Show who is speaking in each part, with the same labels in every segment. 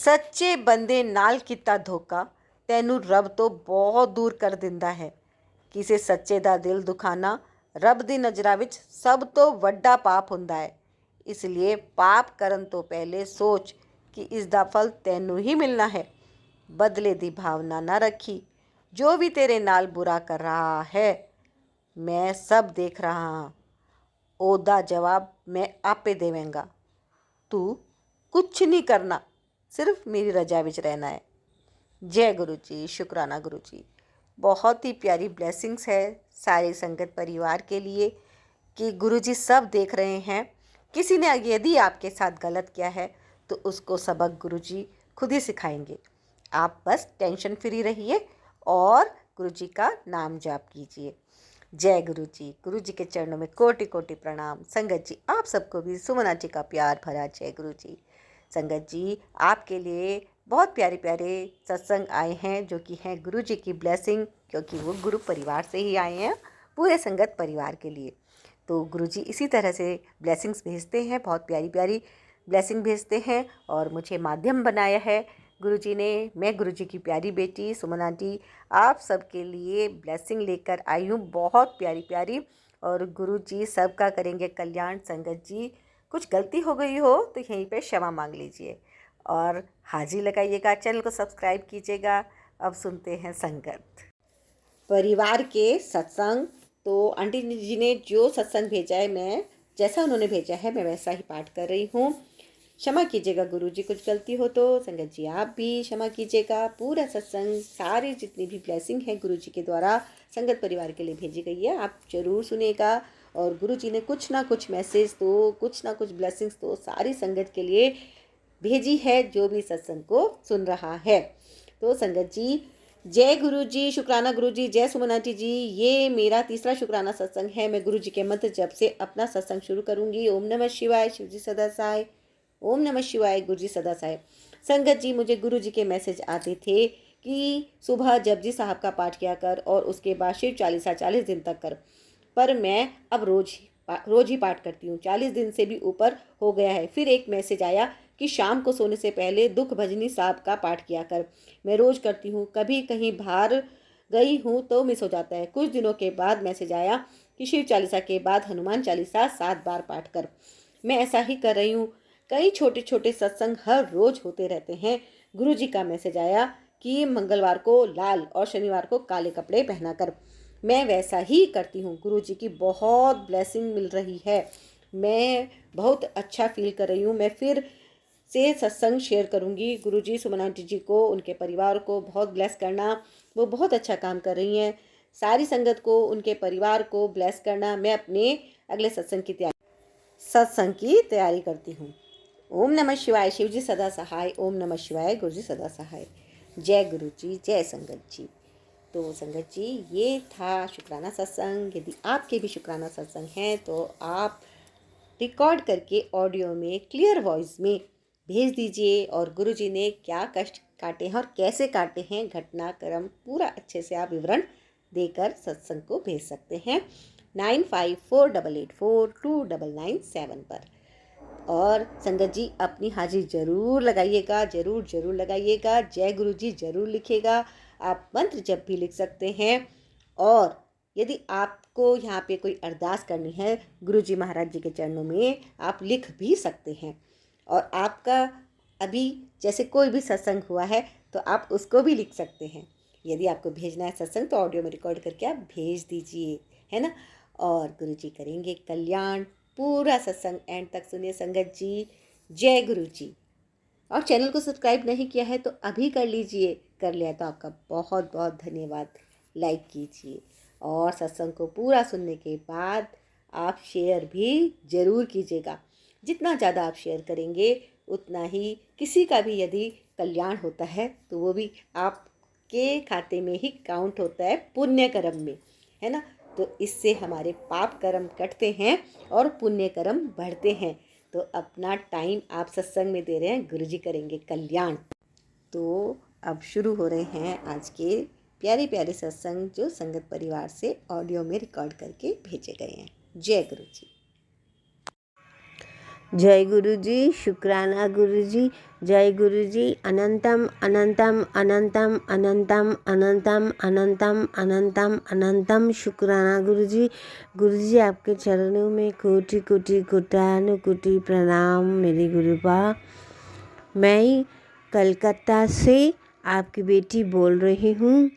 Speaker 1: ਸੱਚੇ ਬੰਦੇ ਨਾਲ ਕੀਤਾ ਧੋਖਾ ਤੈਨੂੰ ਰੱਬ ਤੋਂ ਬਹੁਤ ਦੂਰ ਕਰ ਦਿੰਦਾ ਹੈ। ਕਿਸੇ ਸੱਚੇ ਦਾ ਦਿਲ ਦੁਖਾਣਾ ਰੱਬ ਦੀ ਨਜ਼ਰਾਂ ਵਿੱਚ ਸਭ ਤੋਂ ਵੱਡਾ ਪਾਪ ਹੁੰਦਾ ਹੈ। ਇਸ ਲਈ ਪਾਪ ਕਰਨ ਤੋਂ ਪਹਿਲੇ ਸੋਚ ਕਿ ਇਸ ਦਾ ਫਲ ਤੈਨੂੰ ਹੀ ਮਿਲਣਾ ਹੈ। ਬਦਲੇ ਦੀ ਭਾਵਨਾ ਨਾ ਰੱਖੀ। ਜੋ ਵੀ ਤੇਰੇ ਨਾਲ ਬੁਰਾ ਕਰ ਰਹਾ ਹੈ ਮੈਂ ਸਭ ਦੇਖ ਰਹਾ ਹਾਂ। ਉਹਦਾ ਜਵਾਬ ਮੈਂ ਆਪੇ ਦੇਵਾਂਗਾ। ਤੂੰ ਕੁਛ नहीं करना, सिर्फ मेरी रजा विच रहना है। जय गुरु जी। शुक्राना गुरु जी। बहुत ही प्यारी ब्लेसिंग्स है सारे संगत परिवार के लिए कि गुरु जी सब देख रहे हैं। किसी ने यदि आपके साथ गलत किया है तो उसको सबक गुरु जी खुद ही सिखाएंगे। आप बस टेंशन फ्री रहिए और गुरु जी का नाम जाप कीजिए। जय गुरु जी। गुरु जी के चरणों में कोटि कोटि प्रणाम। संगत जी आप सबको भी सुमना जी का प्यार भरा जय गुरु जी। संगत जी आपके लिए बहुत प्यारे प्यारे सत्संग आए हैं जो कि हैं गुरु जी की ब्लेसिंग, क्योंकि वो गुरु परिवार से ही आए हैं, पूरे संगत परिवार के लिए। तो गुरु जी इसी तरह से ब्लेसिंग्स भेजते हैं, बहुत प्यारी प्यारी ब्लेसिंग भेजते हैं और मुझे माध्यम बनाया है गुरु जी ने। मैं गुरु जी की प्यारी बेटी सुमना जी आप सबके लिए ब्लेसिंग लेकर आई हूँ, बहुत प्यारी प्यारी। और गुरु जी सबका करेंगे कल्याण। संगत जी कुछ गलती हो गई हो तो यहीं पे क्षमा मांग लीजिए और हाजिरी लगाइएगा, चैनल को सब्सक्राइब कीजिएगा। अब सुनते हैं संगत परिवार के सत्संग। तो आंटी जी ने जो सत्संग भेजा है, मैं जैसा उन्होंने भेजा है मैं वैसा ही पाठ कर रही हूँ। क्षमा कीजिएगा गुरु जी कुछ गलती हो तो। संगत जी आप भी क्षमा कीजिएगा। पूरा सत्संग सारी जितनी भी ब्लेसिंग है गुरु जी के द्वारा संगत परिवार के लिए भेजी गई है, आप ज़रूर सुनिएगा। और गुरु जी ने कुछ ना कुछ मैसेज तो कुछ ना कुछ ब्लेसिंग्स तो सारी संगत के लिए भेजी है जो भी सत्संग को सुन रहा है। तो संगत जी जय गुरु जी। शुक्राना गुरु जी। जय सुमनाटी जी। ये मेरा तीसरा शुक्राना सत्संग है। मैं गुरु जी के मंत्र जप से अपना सत्संग शुरू करूंगी। ओम नमः शिवाय। शिव जी सदा सहाय। ओम नमः शिवाय। गुरु जी सदा सहाय। संगत जी मुझे गुरु जी के मैसेज आते थे कि सुबह जपजी साहब का पाठ किया कर और उसके बाद शिव चालीसा 40 दिन तक कर, पर मैं अब रोज ही पाठ करती हूँ। 40 दिन से भी ऊपर हो गया है। फिर एक मैसेज आया कि शाम को सोने से पहले दुख भजनी साहब का पाठ किया कर। मैं रोज करती हूँ, कभी कहीं बाहर गई हूँ तो मिस हो जाता है। कुछ दिनों के बाद मैसेज आया कि शिव चालीसा के बाद हनुमान चालीसा 7 बार पाठ कर। मैं ऐसा ही कर रही हूँ। कई छोटे छोटे सत्संग हर रोज होते रहते हैं। गुरु जी का मैसेज आया कि मंगलवार को लाल और शनिवार को काले कपड़े पहना कर। मैं वैसा ही करती हूँ। गुरु जी की बहुत ब्लेसिंग मिल रही है, मैं बहुत अच्छा फील कर रही हूँ। मैं फिर से सत्संग शेयर करूँगी। गुरु जी सुमना आंटी जी को, उनके परिवार को बहुत ब्लेस करना। वो बहुत अच्छा काम कर रही हैं। सारी संगत को, उनके परिवार को ब्लेस करना। मैं अपने अगले सत्संग की तैयारी करती हूँ। ओम नमः शिवाय। शिव जी सदा सहाय। ओम नमः शिवाय। गुरु जी सदा सहाय। जय गुरु जी। जय संगत जी। तो संगत जी ये था शुक्राना सत्संग। यदि आपके भी शुक्राना सत्संग हैं तो आप रिकॉर्ड करके ऑडियो में क्लियर वॉइस में भेज दीजिए और गुरु जी ने क्या कष्ट काटे हैं और कैसे काटे हैं, घटनाक्रम पूरा अच्छे से आप विवरण देकर सत्संग को भेज सकते हैं 9548842997 पर। और संगत जी अपनी हाजिरी जरूर लगाइएगा, जरूर लगाइएगा। जय गुरु जी जरूर लिखिएगा। आप मंत्र जब भी लिख सकते हैं। और यदि आपको यहाँ पे कोई अरदास करनी है गुरु जी महाराज जी के चरणों में, आप लिख भी सकते हैं। और आपका अभी जैसे कोई भी सत्संग हुआ है तो आप उसको भी लिख सकते हैं। यदि आपको भेजना है सत्संग तो ऑडियो में रिकॉर्ड करके आप भेज दीजिए, है ना। और गुरु जी करेंगे कल्याण। पूरा सत्संग एंड तक सुनिए संगत जी। जय गुरु जी। और चैनल को सब्सक्राइब नहीं किया है तो अभी कर लीजिए, कर लिया तो आपका बहुत बहुत धन्यवाद। लाइक कीजिए और सत्संग को पूरा सुनने के बाद आप शेयर भी ज़रूर कीजिएगा। जितना ज़्यादा आप शेयर करेंगे उतना ही किसी का भी यदि कल्याण होता है तो वो भी आपके खाते में ही काउंट होता है, पुण्य कर्म में, है ना। तो इससे हमारे पाप कर्म कटते हैं और पुण्य कर्म बढ़ते हैं। तो अपना टाइम आप सत्संग में दे रहे हैं, गुरु जी करेंगे कल्याण। तो अब शुरू हो रहे हैं आज के प्यारे प्यारे सत्संग जो संगत परिवार से ऑडियो में रिकॉर्ड करके भेजे गए हैं। जय गुरु जी।
Speaker 2: जय गुरु जी, शुक्राना गुरु जी, जय गुरु जी। अनंतम अनंतम अनंतम अनंतम अनंतम अनंतम अनंतम अनंतम शुक्राना गुरु जी। गुरु जी आपके चरणों में कोटि कोटि कोटि प्रणाम मेरे गुरुबा। मैं कलकत्ता से आपकी बेटी बोल रही हूँ।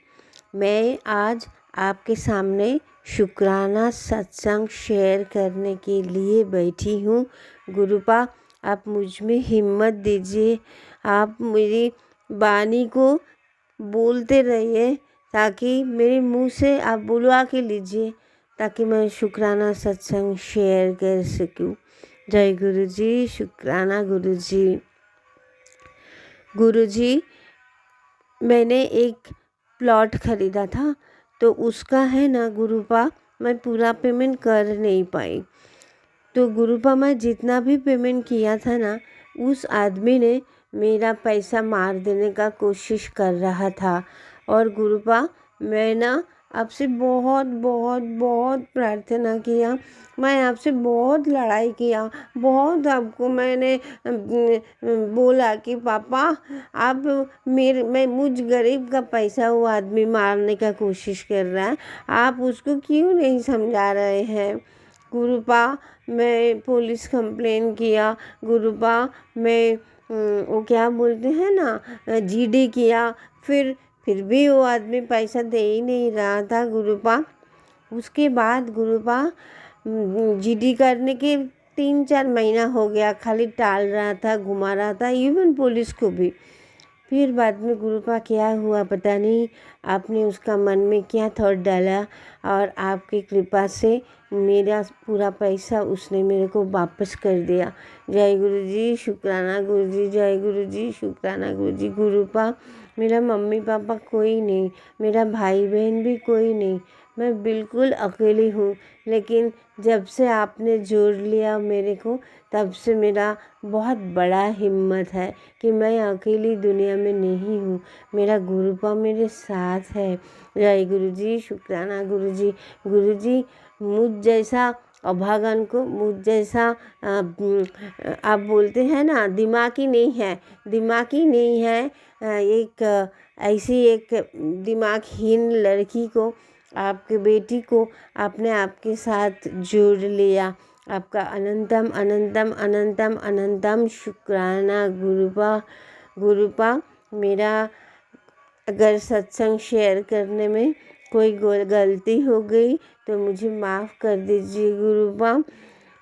Speaker 2: मैं आज आपके सामने शुक्राना सत्संग शेयर करने के लिए बैठी हूँ। गुरुपा आप मुझ में हिम्मत दीजिए, आप मेरी वाणी को बोलते रहिए ताकि मेरे मुंह से आप बुलवा के लीजिए ताकि मैं शुक्राना सत्संग शेयर कर सकूं। जय गुरु जी, शुक्राना गुरु जी। गुरु जी मैंने एक प्लॉट ख़रीदा था तो उसका है ना गुरुपा मैं पूरा पेमेंट कर नहीं पाई। तो गुरुपा मैं जितना भी पेमेंट किया था ना उस आदमी ने मेरा पैसा मार देने का कोशिश कर रहा था। और गुरुपा मैं ना आपसे बहुत बहुत बहुत प्रार्थना किया, मैं आपसे बहुत लड़ाई किया, बहुत आपको मैंने बोला कि पापा आप मैं मुझ गरीब का पैसा वो आदमी मारने का कोशिश कर रहा है, आप उसको क्यों नहीं समझा रहे हैं। गुरुपा मैं पुलिस कंप्लेन किया, गुरुपा मैं वो क्या बोलते हैं ना जीडी किया, फिर भी वो आदमी पैसा दे ही नहीं रहा था गुरुपा। उसके बाद गुरुपा जीडी करने के 3-4 महीना हो गया, खाली टाल रहा था, घुमा रहा था, इवन पुलिस को भी। फिर बाद में गुरुपा क्या हुआ पता नहीं, आपने उसका मन में क्या थॉट डाला और आपकी कृपा से मेरा पूरा पैसा उसने मेरे को वापस कर दिया। जय गुरु जी, शुक्राना गुरु जी, जय गुरु जी, शुक्राना गुरु जी। गुरुपा मेरा मम्मी पापा कोई नहीं, मेरा भाई बहन भी कोई नहीं, मैं बिल्कुल अकेली हूँ। लेकिन जब से आपने जोड़ लिया मेरे को तब से मेरा बहुत बड़ा हिम्मत है कि मैं अकेली दुनिया में नहीं हूँ, मेरा गुरुपा मेरे साथ है। जय गुरु जी, शुक्राना गुरु जी। गुरु जी मुझ जैसा अभागन को, मुझ जैसा आप बोलते हैं ना दिमागी नहीं है, एक ऐसी एक दिमागहीन लड़की को, आपके बेटी को आपने आपके साथ जोड़ लिया। आपका अनंतम अनंतम अनंतम अनंतम शुक्राना गुरुपा। गुरुपा मेरा अगर सत्संग शेयर करने में कोई गलती हो गई तो मुझे माफ़ कर दीजिए गुरुपा।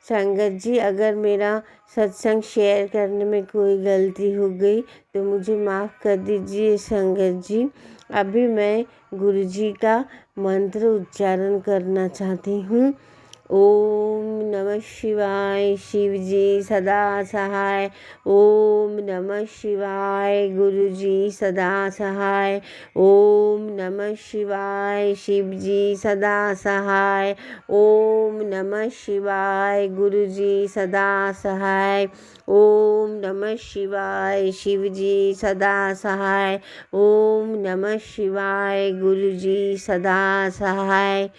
Speaker 2: संगत जी अगर मेरा सत्संग शेयर करने में कोई गलती हो गई तो मुझे माफ़ कर दीजिए संगत जी। अभी मैं गुरु जी का मंत्र उच्चारण करना चाहती हूँ। ओम नमः शिवाय, शिव जी सदा सहाय। ओम नमः शिवाय, गुरु जी सदा सहाय। ओम नमः शिवाय, शिव जी सदा सहाय। ओम नमः शिवाय, गुरु जी सदा सहाय। ओम नमः शिवाय, शिव जी सदा सहाय। ओम नमः शिवाय, गुरु जी सदा सहाय।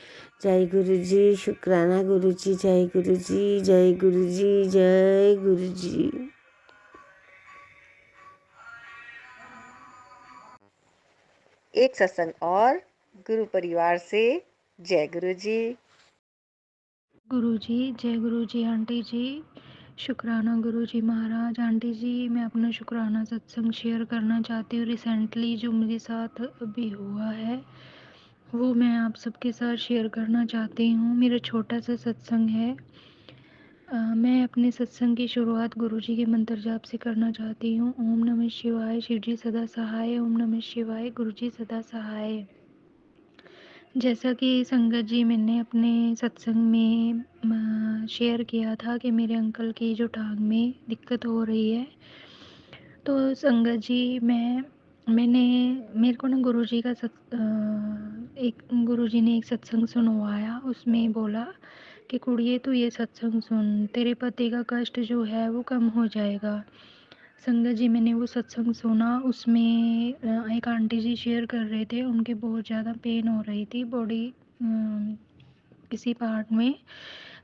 Speaker 2: जय गुरु जी, शुक्राना गुरु जी, जय गुरु जी, जय गुरु जी, जय गुरु जी।
Speaker 1: एक सत्संग और गुरु परिवार से। जय गुरु जी।
Speaker 3: गुरु जी, जय गुरु जी। आंटी जी, शुक्राना गुरु जी महाराज। आंटी जी मैं अपना शुक्राना सत्संग शेयर करना चाहती हूँ। रिसेंटली जो मेरे साथ अभी हुआ है वो मैं आप सबके साथ शेयर करना चाहती हूँ। मेरा छोटा सा सत्संग है। मैं अपने सत्संग की शुरुआत गुरु जी के मंत्र जाप से करना चाहती हूँ। ओम नमः शिवाय, शिव जी सदा सहाय। ओम नमः शिवाय, गुरु जी सदा सहाय। जैसा कि संगत जी मैंने अपने सत्संग में शेयर किया था कि मेरे अंकल की जो टांग में दिक्कत हो रही है, तो संगत जी मैंने मेरे को ना गुरुजी का एक गुरुजी ने एक सत्संग सुनवाया। उसमें बोला कि कुड़िए तू ये सत्संग सुन, तेरे पति का कष्ट जो है वो कम हो जाएगा। संगत जी मैंने वो सत्संग सुना। उसमें एक आंटी जी शेयर कर रहे थे, उनके बहुत ज़्यादा पेन हो रही थी बॉडी किसी पार्ट में।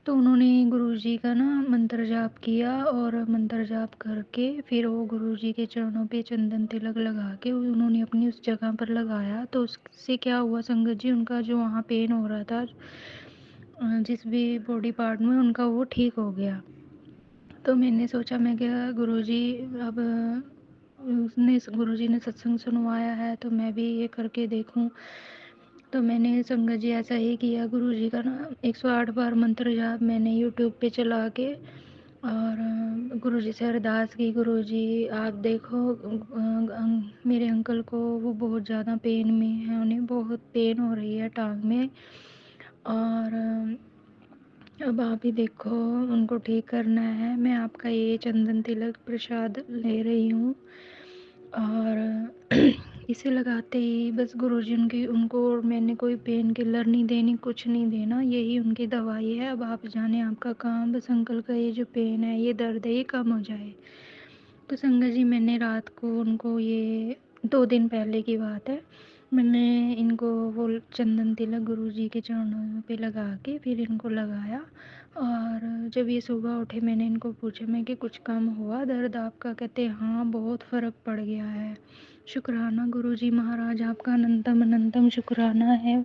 Speaker 3: तो उन्होंने गुरुजी का ना मंत्र जाप किया और मंत्र जाप करके फिर वो गुरुजी के चरणों पे चंदन तिलक लगा के उन्होंने अपनी उस जगह पर लगाया। तो उससे क्या हुआ संगत जी, उनका जो वहाँ पेन हो रहा था जिस भी बॉडी पार्ट में, उनका वो ठीक हो गया। तो मैंने सोचा, मैं क्या गुरुजी अब गुरुजी ने सत्संग सुनवाया है तो मैं भी ये करके देखूं। तो मैंने संगत जी ऐसा ही किया, गुरुजी का ना 108 बार मंत्र जाप मैंने यूट्यूब पे चला के और गुरुजी से अरदास की, गुरुजी आप देखो मेरे अंकल को वो बहुत ज़्यादा पेन में है, उन्हें बहुत पेन हो रही है टांग में, और अब आप ही देखो उनको ठीक करना है। मैं आपका ये चंदन तिलक प्रसाद ले रही हूँ और इसे लगाते ही बस गुरुजी उनको और मैंने कोई पेन किलर नहीं देनी, कुछ नहीं देना, यही उनकी दवाई है। अब आप जाने आपका काम, बस अंकल का ये जो पेन है, ये दर्द है, ये कम हो जाए। तो संगत जी मैंने रात को उनको, ये 2 दिन पहले की बात है, मैंने इनको वो चंदन तिलक गुरुजी के चरणों पे लगा के फिर इनको लगाया। और जब ये सुबह उठे मैंने इनको पूछा, मैं कि कुछ कम हुआ दर्द आपका? कहते हाँ बहुत फ़र्क पड़ गया है। शुक्राना गुरुजी महाराज, आपका अनंतम अनंतम शुक्राना है,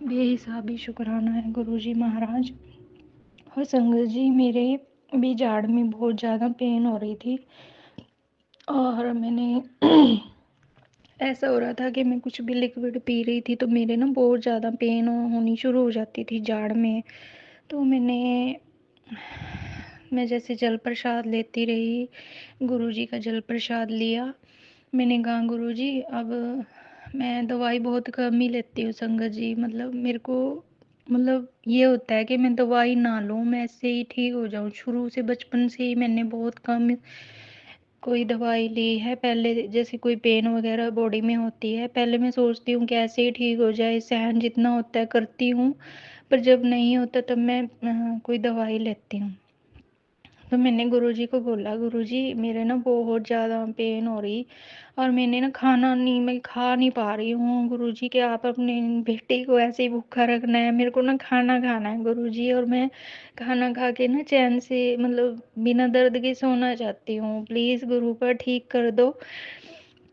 Speaker 3: बेहिसाबी शुक्राना है गुरुजी महाराज। और संगत जी मेरे भी जाड़ में बहुत ज़्यादा पेन हो रही थी और मैंने ऐसा हो रहा था कि मैं कुछ भी लिक्विड पी रही थी तो मेरे ना बहुत ज़्यादा पेन होनी शुरू हो जाती थी जाड़ में। तो मैं जैसे जल प्रसाद लेती रही, गुरुजी का जल प्रसाद लिया। मैंने कहा गुरुजी अब मैं दवाई बहुत कम ही लेती हूँ संगत जी, मतलब मेरे को मतलब ये होता है कि मैं दवाई ना लूँ, मैं ऐसे ही ठीक हो जाऊँ। शुरू से बचपन से ही मैंने बहुत कम कोई दवाई ली है। पहले जैसे कोई पेन वगैरह बॉडी में होती है, पहले मैं सोचती हूँ कि ऐसे ही ठीक हो जाए, सहन जितना होता है करती हूँ, पर जब नहीं होता तब मैं कोई दवाई लेती हूँ। तो मैंने गुरुजी को बोला, गुरुजी मेरे ना बहुत ज़्यादा पेन हो रही और मैंने ना मैं खा नहीं पा रही हूँ गुरुजी, कि आप अपने बेटे को ऐसे ही भूखा रखना है, मेरे को ना खाना खाना है गुरुजी, और मैं खाना खा के ना चैन से मतलब बिना दर्द के सोना चाहती हूँ, प्लीज़ गुरु पर ठीक कर दो।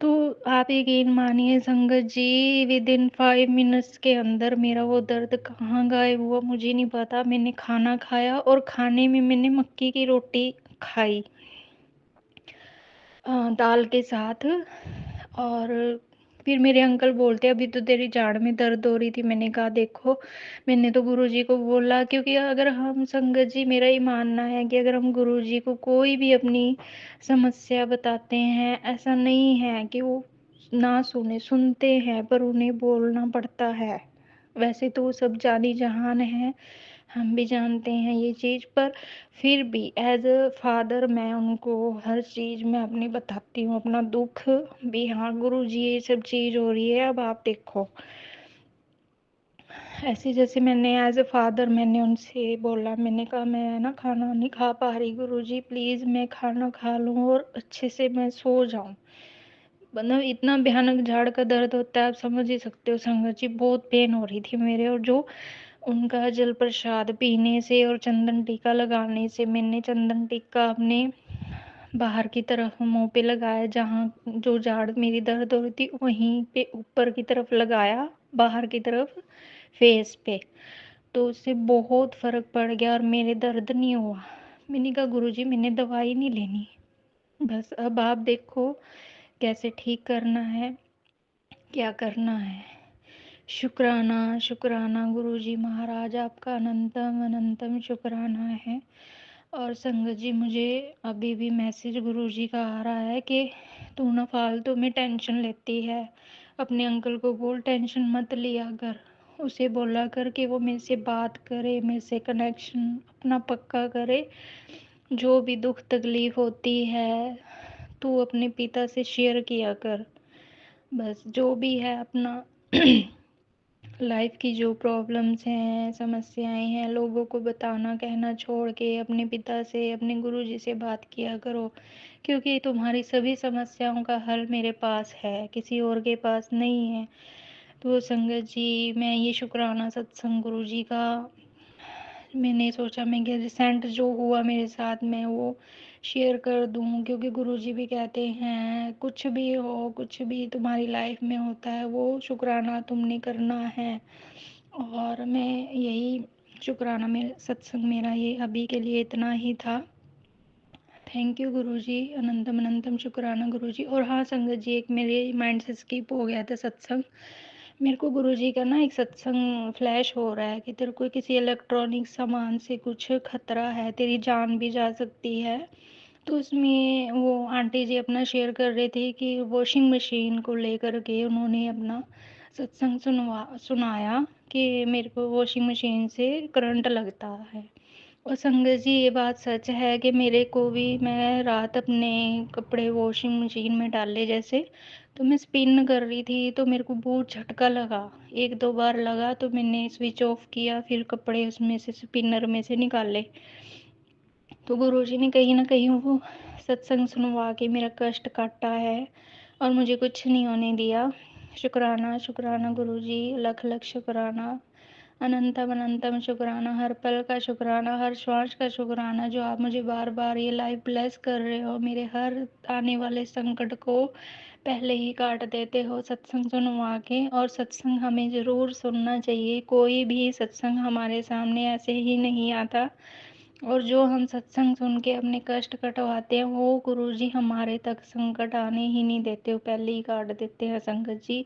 Speaker 3: तो आप यकीन मानिए संगत जी, विदिन 5 मिनट्स के अंदर मेरा वो दर्द कहाँ गायब हुआ मुझे नहीं पता। मैंने खाना खाया और खाने में मैंने मक्की की रोटी खाई दाल के साथ। और फिर मेरे अंकल बोलते अभी तो तेरी जाड़ में दर्द हो रही थी। मैंने कहा देखो, मैंने तो गुरुजी को बोला, क्योंकि अगर हम संगत जी, मेरा ही मानना है कि अगर हम गुरुजी को कोई भी अपनी समस्या बताते हैं, ऐसा नहीं है कि वो ना सुनते हैं, पर उन्हें बोलना पड़ता है। वैसे तो वो सब जानी जहान है, हम भी जानते हैं ये चीज़, पर फिर भी एज अ फादर मैं उनको हर चीज़ में अपनी बताती हूँ, अपना दुख भी। हाँ गुरुजी ये सब चीज़ हो रही है, अब आप देखो। ऐसे जैसे मैंने एज अ फादर मैंने उनसे बोला, मैंने कहा मैं ना खाना नहीं खा पा रही गुरुजी, प्लीज़ मैं खाना खा लूँ और अच्छे से मैं सो जाऊँ। मतलब इतना भयानक झाड़ का दर्द होता है, आप समझ ही सकते हो संगत जी, बहुत पेन हो रही थी मेरे। और जो उनका जल प्रसाद पीने से और चंदन टीका लगाने से, मैंने चंदन टीका अपने बाहर की तरफ मुंह पे लगाया, जहाँ जो झाड़ मेरी दर्द हो रही थी वहीं पे ऊपर की तरफ लगाया, बाहर की तरफ फेस पे। तो उससे बहुत फर्क पड़ गया और मेरे दर्द नहीं हुआ। मैंने कहा गुरुजी मैंने दवाई नहीं लेनी, बस अब आप देखो कैसे ठीक करना है, क्या करना है। शुक्राना शुक्राना गुरुजी महाराज, आपका अनंतम अनंतम शुक्राना है। और संगत जी मुझे अभी भी मैसेज गुरुजी का आ रहा है कि तू ना फालतू में टेंशन लेती है, अपने अंकल को बोल टेंशन मत लिया कर, उसे बोला कर कि वो मेरे से बात करे, मेरे से कनेक्शन अपना पक्का करे। जो भी दुख तकलीफ होती है तू अपने पिता से शेयर किया कर, बस जो भी है अपना लाइफ की जो प्रॉब्लम्स हैं, समस्याएं हैं, लोगों को बताना कहना छोड़ के अपने पिता से, अपने गुरुजी से बात किया करो, क्योंकि तुम्हारी सभी समस्याओं का हल मेरे पास है, किसी और के पास नहीं है। तो संगत जी मैं ये शुक्राना सत्संग गुरुजी का मैंने सोचा मैं कि रिसेंट जो हुआ मेरे साथ मैं वो शेयर कर दूं, क्योंकि गुरुजी भी कहते हैं कुछ भी हो, कुछ भी तुम्हारी लाइफ में होता है वो शुक्राना तुमने करना है। और मैं यही शुक्राना, मेरे सत्संग मेरा ये अभी के लिए इतना ही था। थैंक यू गुरुजी, अनंतम अनंतम शुक्राना गुरुजी। और हाँ संगत जी, एक मेरे माइंड से स्किप हो गया था सत्संग। मेरे को गुरुजी का ना एक सत्संग फ्लैश हो रहा है कि तेरे को किसी इलेक्ट्रॉनिक सामान से कुछ खतरा है, तेरी जान भी जा सकती है। तो उसमें वो आंटी जी अपना शेयर कर रहे थे कि वॉशिंग मशीन को लेकर के उन्होंने अपना सत्संग सुनाया कि मेरे को वॉशिंग मशीन से करंट लगता है। और संगत जी ये बात सच है कि मेरे को भी, मैं रात अपने कपड़े वॉशिंग मशीन में डाले जैसे, तो मैं स्पिन कर रही थी तो मेरे को बहुत झटका लगा। एक दो बार लगा तो मैंने स्विच ऑफ किया, फिर कपड़े उसमें से स्पिनर में से निकाले। तो गुरुजी ने कहीं ना कहीं वो सत्संग सुनवा के मेरा कष्ट काटा है और मुझे कुछ नहीं होने दिया। शुक्राना शुक्राना गुरुजी, लख लख शुक्राना, अनंतम अनंतम शुक्राना, हर पल का शुक्राना, हर श्वास का शुक्राना, जो आप मुझे बार बार ये लाइफ ब्लेस कर रहे हो, मेरे हर आने वाले संकट को पहले ही काट देते हो सत्संग सुनवा के। और सत्संग हमें ज़रूर सुनना चाहिए, कोई भी सत्संग हमारे सामने ऐसे ही नहीं आता। और जो हम सत्संग सुन के अपने कष्ट कटवाते हैं वो गुरुजी हमारे तक संकट आने ही नहीं देते, वो पहले ही काट देते हैं। संगत जी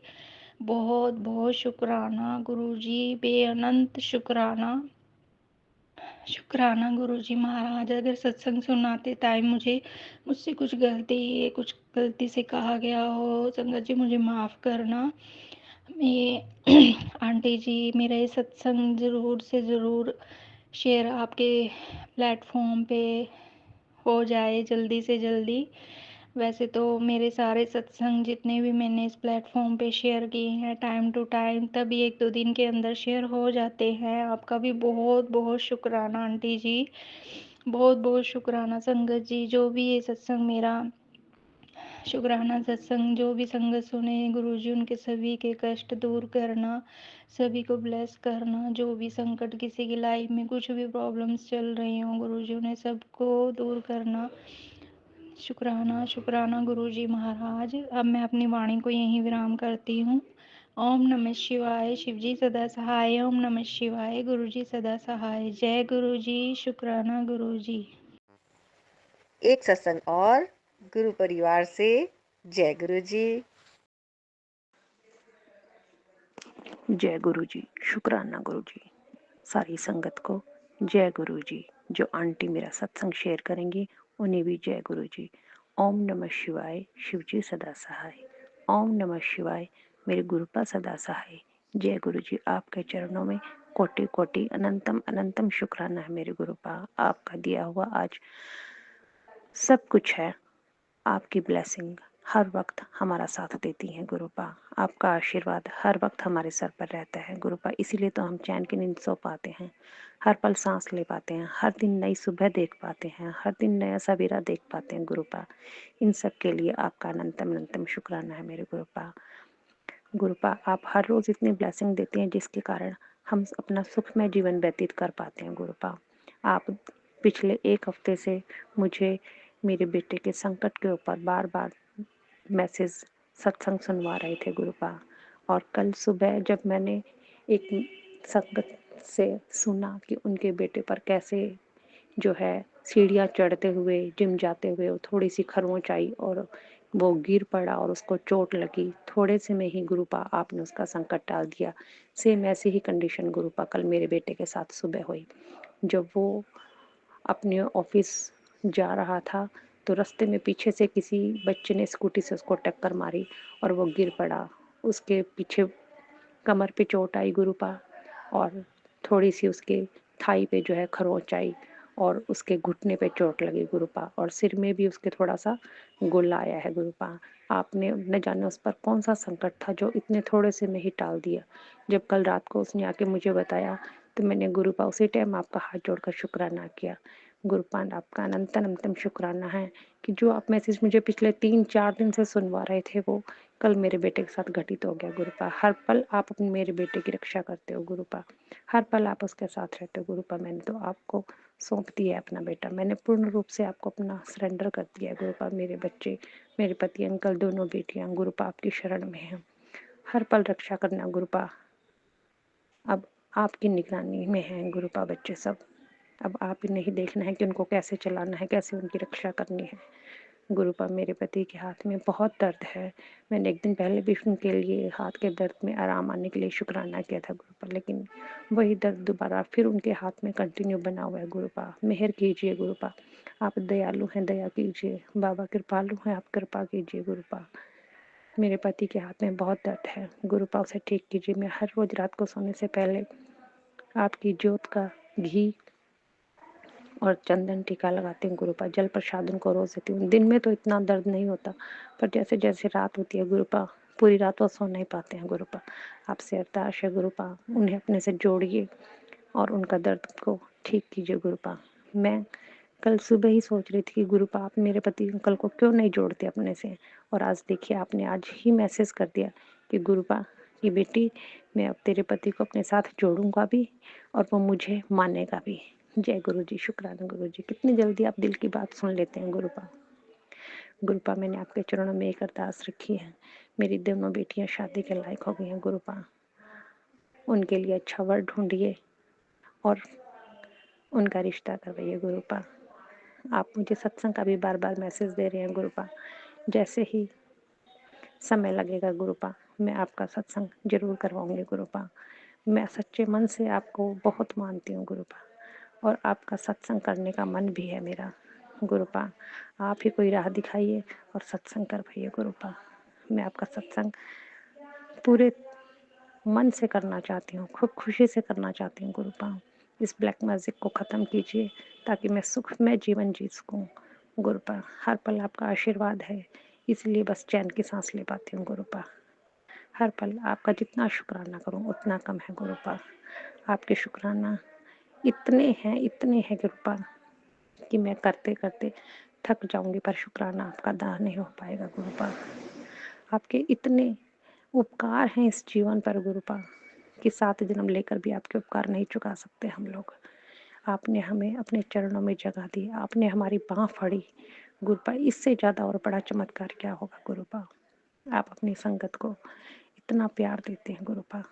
Speaker 3: बहुत बहुत शुक्राना गुरुजी, बेअनंत शुक्राना। शुक्राना गुरुजी महाराज, अगर सत्संग सुनाते टाइम मुझसे कुछ गलती से कहा गया हो, संगत जी मुझे माफ़ करना। मैं आंटी जी, मेरा ये सत्संग ज़रूर से ज़रूर शेयर आपके प्लेटफॉर्म पे हो जाए जल्दी से जल्दी। वैसे तो मेरे सारे सत्संग जितने भी मैंने इस प्लेटफॉर्म पे शेयर किए हैं टाइम टू टाइम, तभी एक दो दिन के अंदर शेयर हो जाते हैं। आपका भी बहुत बहुत शुक्राना आंटी जी, बहुत बहुत शुक्राना संगत जी। जो भी ये सत्संग मेरा शुक्राना सत्संग, जो भी संगत सुने गुरुजी उनके सभी के कष्ट दूर करना, सभी को ब्लेस करना। जो भी संकट किसी की लाइफ में कुछ भी प्रॉब्लम्स चल रही हों, गुरुजी उन्हें सबको दूर करना। शुक्राना शुक्राना गुरुजी महाराज। अब मैं अपनी वाणी को यहीं विराम करती हूँ। ओम नमः शिवाय, शिवजी सदा सहाय। ओम नमः शिवाय, गुरुजी सदा सहाय। जय गुरुजी, शुक्राना गुरुजी।
Speaker 1: एक सत्संग और गुरु परिवार से जय गुरु जी।
Speaker 4: जय गुरु जी, शुक्राना गुरु जी। सारी संगत को जय गुरु जी। जो आंटी मेरा सत्संग शेयर करेंगी उन्हें भी जय गुरु जी। ओम नमः शिवाय, शिव जी सदा सहाय। ओम नमः शिवाय, मेरे गुरुपा सदा सहाय। जय गुरु जी, आपके चरणों में कोटि कोटि अनंतम अनंतम शुक्राना है मेरे गुरुपा। आपका दिया हुआ आज सब कुछ है। आपकी ब्लेसिंग हर वक्त हमारा साथ देती हैं गुरुपा। आपका आशीर्वाद हर वक्त हमारे सर पर रहता है गुरुपा, इसीलिए तो हम चैन की नींद सो पाते हैं, हर पल सांस ले पाते हैं, हर दिन नई सुबह देख पाते हैं, हर दिन नया सवेरा देख पाते हैं गुरुपा। इन सब के लिए आपका अनंतम अनंतम शुक्राना है मेरे गुरुपा। गुरुपा, आप हर रोज इतनी ब्लेसिंग देते हैं जिसके कारण हम अपना सुखमय जीवन व्यतीत कर पाते हैं गुरुपा। आप पिछले एक हफ्ते से मुझे मेरे बेटे के संकट के ऊपर बार बार मैसेज सत्संग सुनवा रहे थे गुरुपा। और कल सुबह जब मैंने एक संगत से सुना कि उनके बेटे पर कैसे जो है सीढ़ियाँ चढ़ते हुए जिम जाते हुए वो थोड़ी सी खरोंच आई और वो गिर पड़ा और उसको चोट लगी, थोड़े से में ही गुरुपा आपने उसका संकट टाल दिया। सेम ऐसी ही कंडीशन गुरुपा कल मेरे बेटे के साथ सुबह हुई। जब वो अपने ऑफिस जा रहा था तो रास्ते में पीछे से किसी बच्चे ने स्कूटी से उसको टक्कर मारी और वो गिर पड़ा। उसके पीछे कमर पे चोट आई गुरुपा और थोड़ी सी उसके थाई पे जो है खरोंच आई और उसके घुटने पे चोट लगी गुरुपा और सिर में भी उसके थोड़ा सा गोला आया है गुरुपा। आपने न जाने उस पर कौन सा संकट था जो इतने थोड़े से में ही टाल दिया। जब कल रात को उसने आके मुझे बताया तो मैंने गुरुपा उसी टाइम आपका हाथ जोड़कर शुक्राना किया। गुरुपाद आपका अनंत अनंतम शुक्राना है कि जो आप मैसेज मुझे पिछले 3-4 दिन से सुनवा रहे थे वो कल मेरे बेटे के साथ घटित हो गया। गुरुपा हर पल आप अपने मेरे बेटे की रक्षा करते हो गुरुपा, हर पल आप उसके साथ रहते हो गुरुपा। मैंने तो आपको सौंप दिया है अपना बेटा, मैंने पूर्ण रूप से आपको अपना सरेंडर कर दिया है गुरुपा। मेरे बच्चे, मेरे पति, अंकल, दोनों बेटियां गुरुपा आपकी शरण में हैं। हर पल रक्षा करना गुरुपा, अब आपकी निगरानी में है गुरुपा बच्चे सब। अब आप ही नहीं देखना है कि उनको कैसे चलाना है, कैसे उनकी रक्षा करनी है गुरुपा। मेरे पति के हाथ में बहुत दर्द है, मैंने एक दिन पहले भी उनके लिए हाथ के दर्द में आराम आने के लिए शुक्राना किया था गुरुपा, लेकिन वही दर्द दोबारा फिर उनके हाथ में कंटिन्यू बना हुआ है गुरुपा। मेहर कीजिए गुरुपा, आप दयालु हैं, दया कीजिए। बाबा कृपालु हैं, आप कृपा कीजिए गुरुपा। मेरे पति के हाथ में बहुत दर्द है गुरुपा, उसे ठीक कीजिए। मैं हर रोज रात को सोने से पहले आपकी ज्योत का घी और चंदन टीका लगाती हूँ गुरुपा, जल प्रसाद उनको रोज देती हूँ। दिन में तो इतना दर्द नहीं होता, पर जैसे जैसे रात होती है गुरुपा, पूरी रात वो सो नहीं पाते हैं गुरुपा। आपसे अरदास है गुरुपा, उन्हें अपने से जोड़िए और उनका दर्द को ठीक कीजिए गुरुपा। मैं कल सुबह ही सोच रही थी कि गुरुपा आप मेरे पति अंकल को क्यों नहीं जोड़ते अपने से, और आज देखिए आपने आज ही मैसेज कर दिया कि गुरुपा की बेटी, मैं अब तेरे पति को अपने साथ जोड़ूंगा भी और वो मुझे मानेगा भी। जय गुरु जी, शुक्राना गुरु जी, कितनी जल्दी आप दिल की बात सुन लेते हैं गुरुपा। गुरुपा मैंने आपके चरणों में एक अरदास रखी है, मेरी दोनों बेटियां शादी के लायक हो गई हैं गुरुपा, उनके लिए अच्छा वर ढूंढिए और उनका रिश्ता करवाइए गुरुपा। आप मुझे सत्संग का भी बार बार मैसेज दे रहे हैं गुरुपा, जैसे ही समय लगेगा गुरुपा मैं आपका सत्संग जरूर करवाऊंगी गुरुपा। मैं सच्चे मन से आपको बहुत मानती हूँ गुरुपा, और आपका सत्संग करने का मन भी है मेरा गुरुपा। आप ही कोई राह दिखाइए और सत्संग करवाइए गुरुपा। मैं आपका सत्संग पूरे मन से करना चाहती हूँ, खूब खुशी से करना चाहती हूँ गुरुपा। इस ब्लैक मैजिक को ख़त्म कीजिए ताकि मैं सुखमय जीवन जी सकूँ गुरुपा। हर पल आपका आशीर्वाद है, इसलिए बस चैन की सांस ले पाती हूँ गुरुपा। हर पल आपका जितना शुक्राना करूँ उतना कम है गुरुपा। आपके शुक्राना इतने हैं गुरुपा कि मैं करते करते थक जाऊंगी, पर शुक्राना आपका अदा नहीं हो पाएगा गुरुपा। आपके इतने उपकार हैं इस जीवन पर गुरुपा कि 7 जन्म लेकर भी आपके उपकार नहीं चुका सकते हम लोग। आपने हमें अपने चरणों में जगह दी, आपने हमारी बाँह फड़ी गुरुपा, इससे ज़्यादा और बड़ा चमत्कार क्या होगा गुरुपा। आप अपनी संगत को इतना प्यार देते हैं गुरुपा,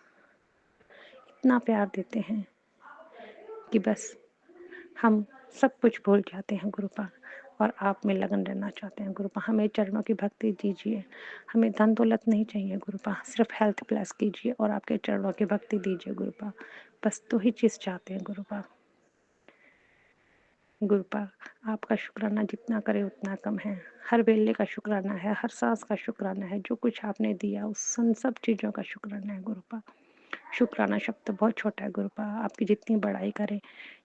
Speaker 4: इतना प्यार देते हैं कि बस हम सब कुछ भूल जाते हैं गुरुपा और आप में लगन रहना चाहते हैं गुरुपा। हमें चरणों की भक्ति दीजिए, हमें धन दौलत नहीं चाहिए गुरुपा, सिर्फ हेल्थ प्लस कीजिए और आपके चरणों की भक्ति दीजिए गुरुपा। बस 2 ही चीज़ चाहते हैं गुरुपा। गुरुपा आपका शुक्राना जितना करे उतना कम है, हर वेले का शुक्राना है, हर सांस का शुक्राना है, जो कुछ आपने दिया उस सब चीज़ों का शुक्राना है गुरुपा। शुक्राना शब्द तो बहुत छोटा है गुरुपा, आपकी जितनी बड़ाई करे,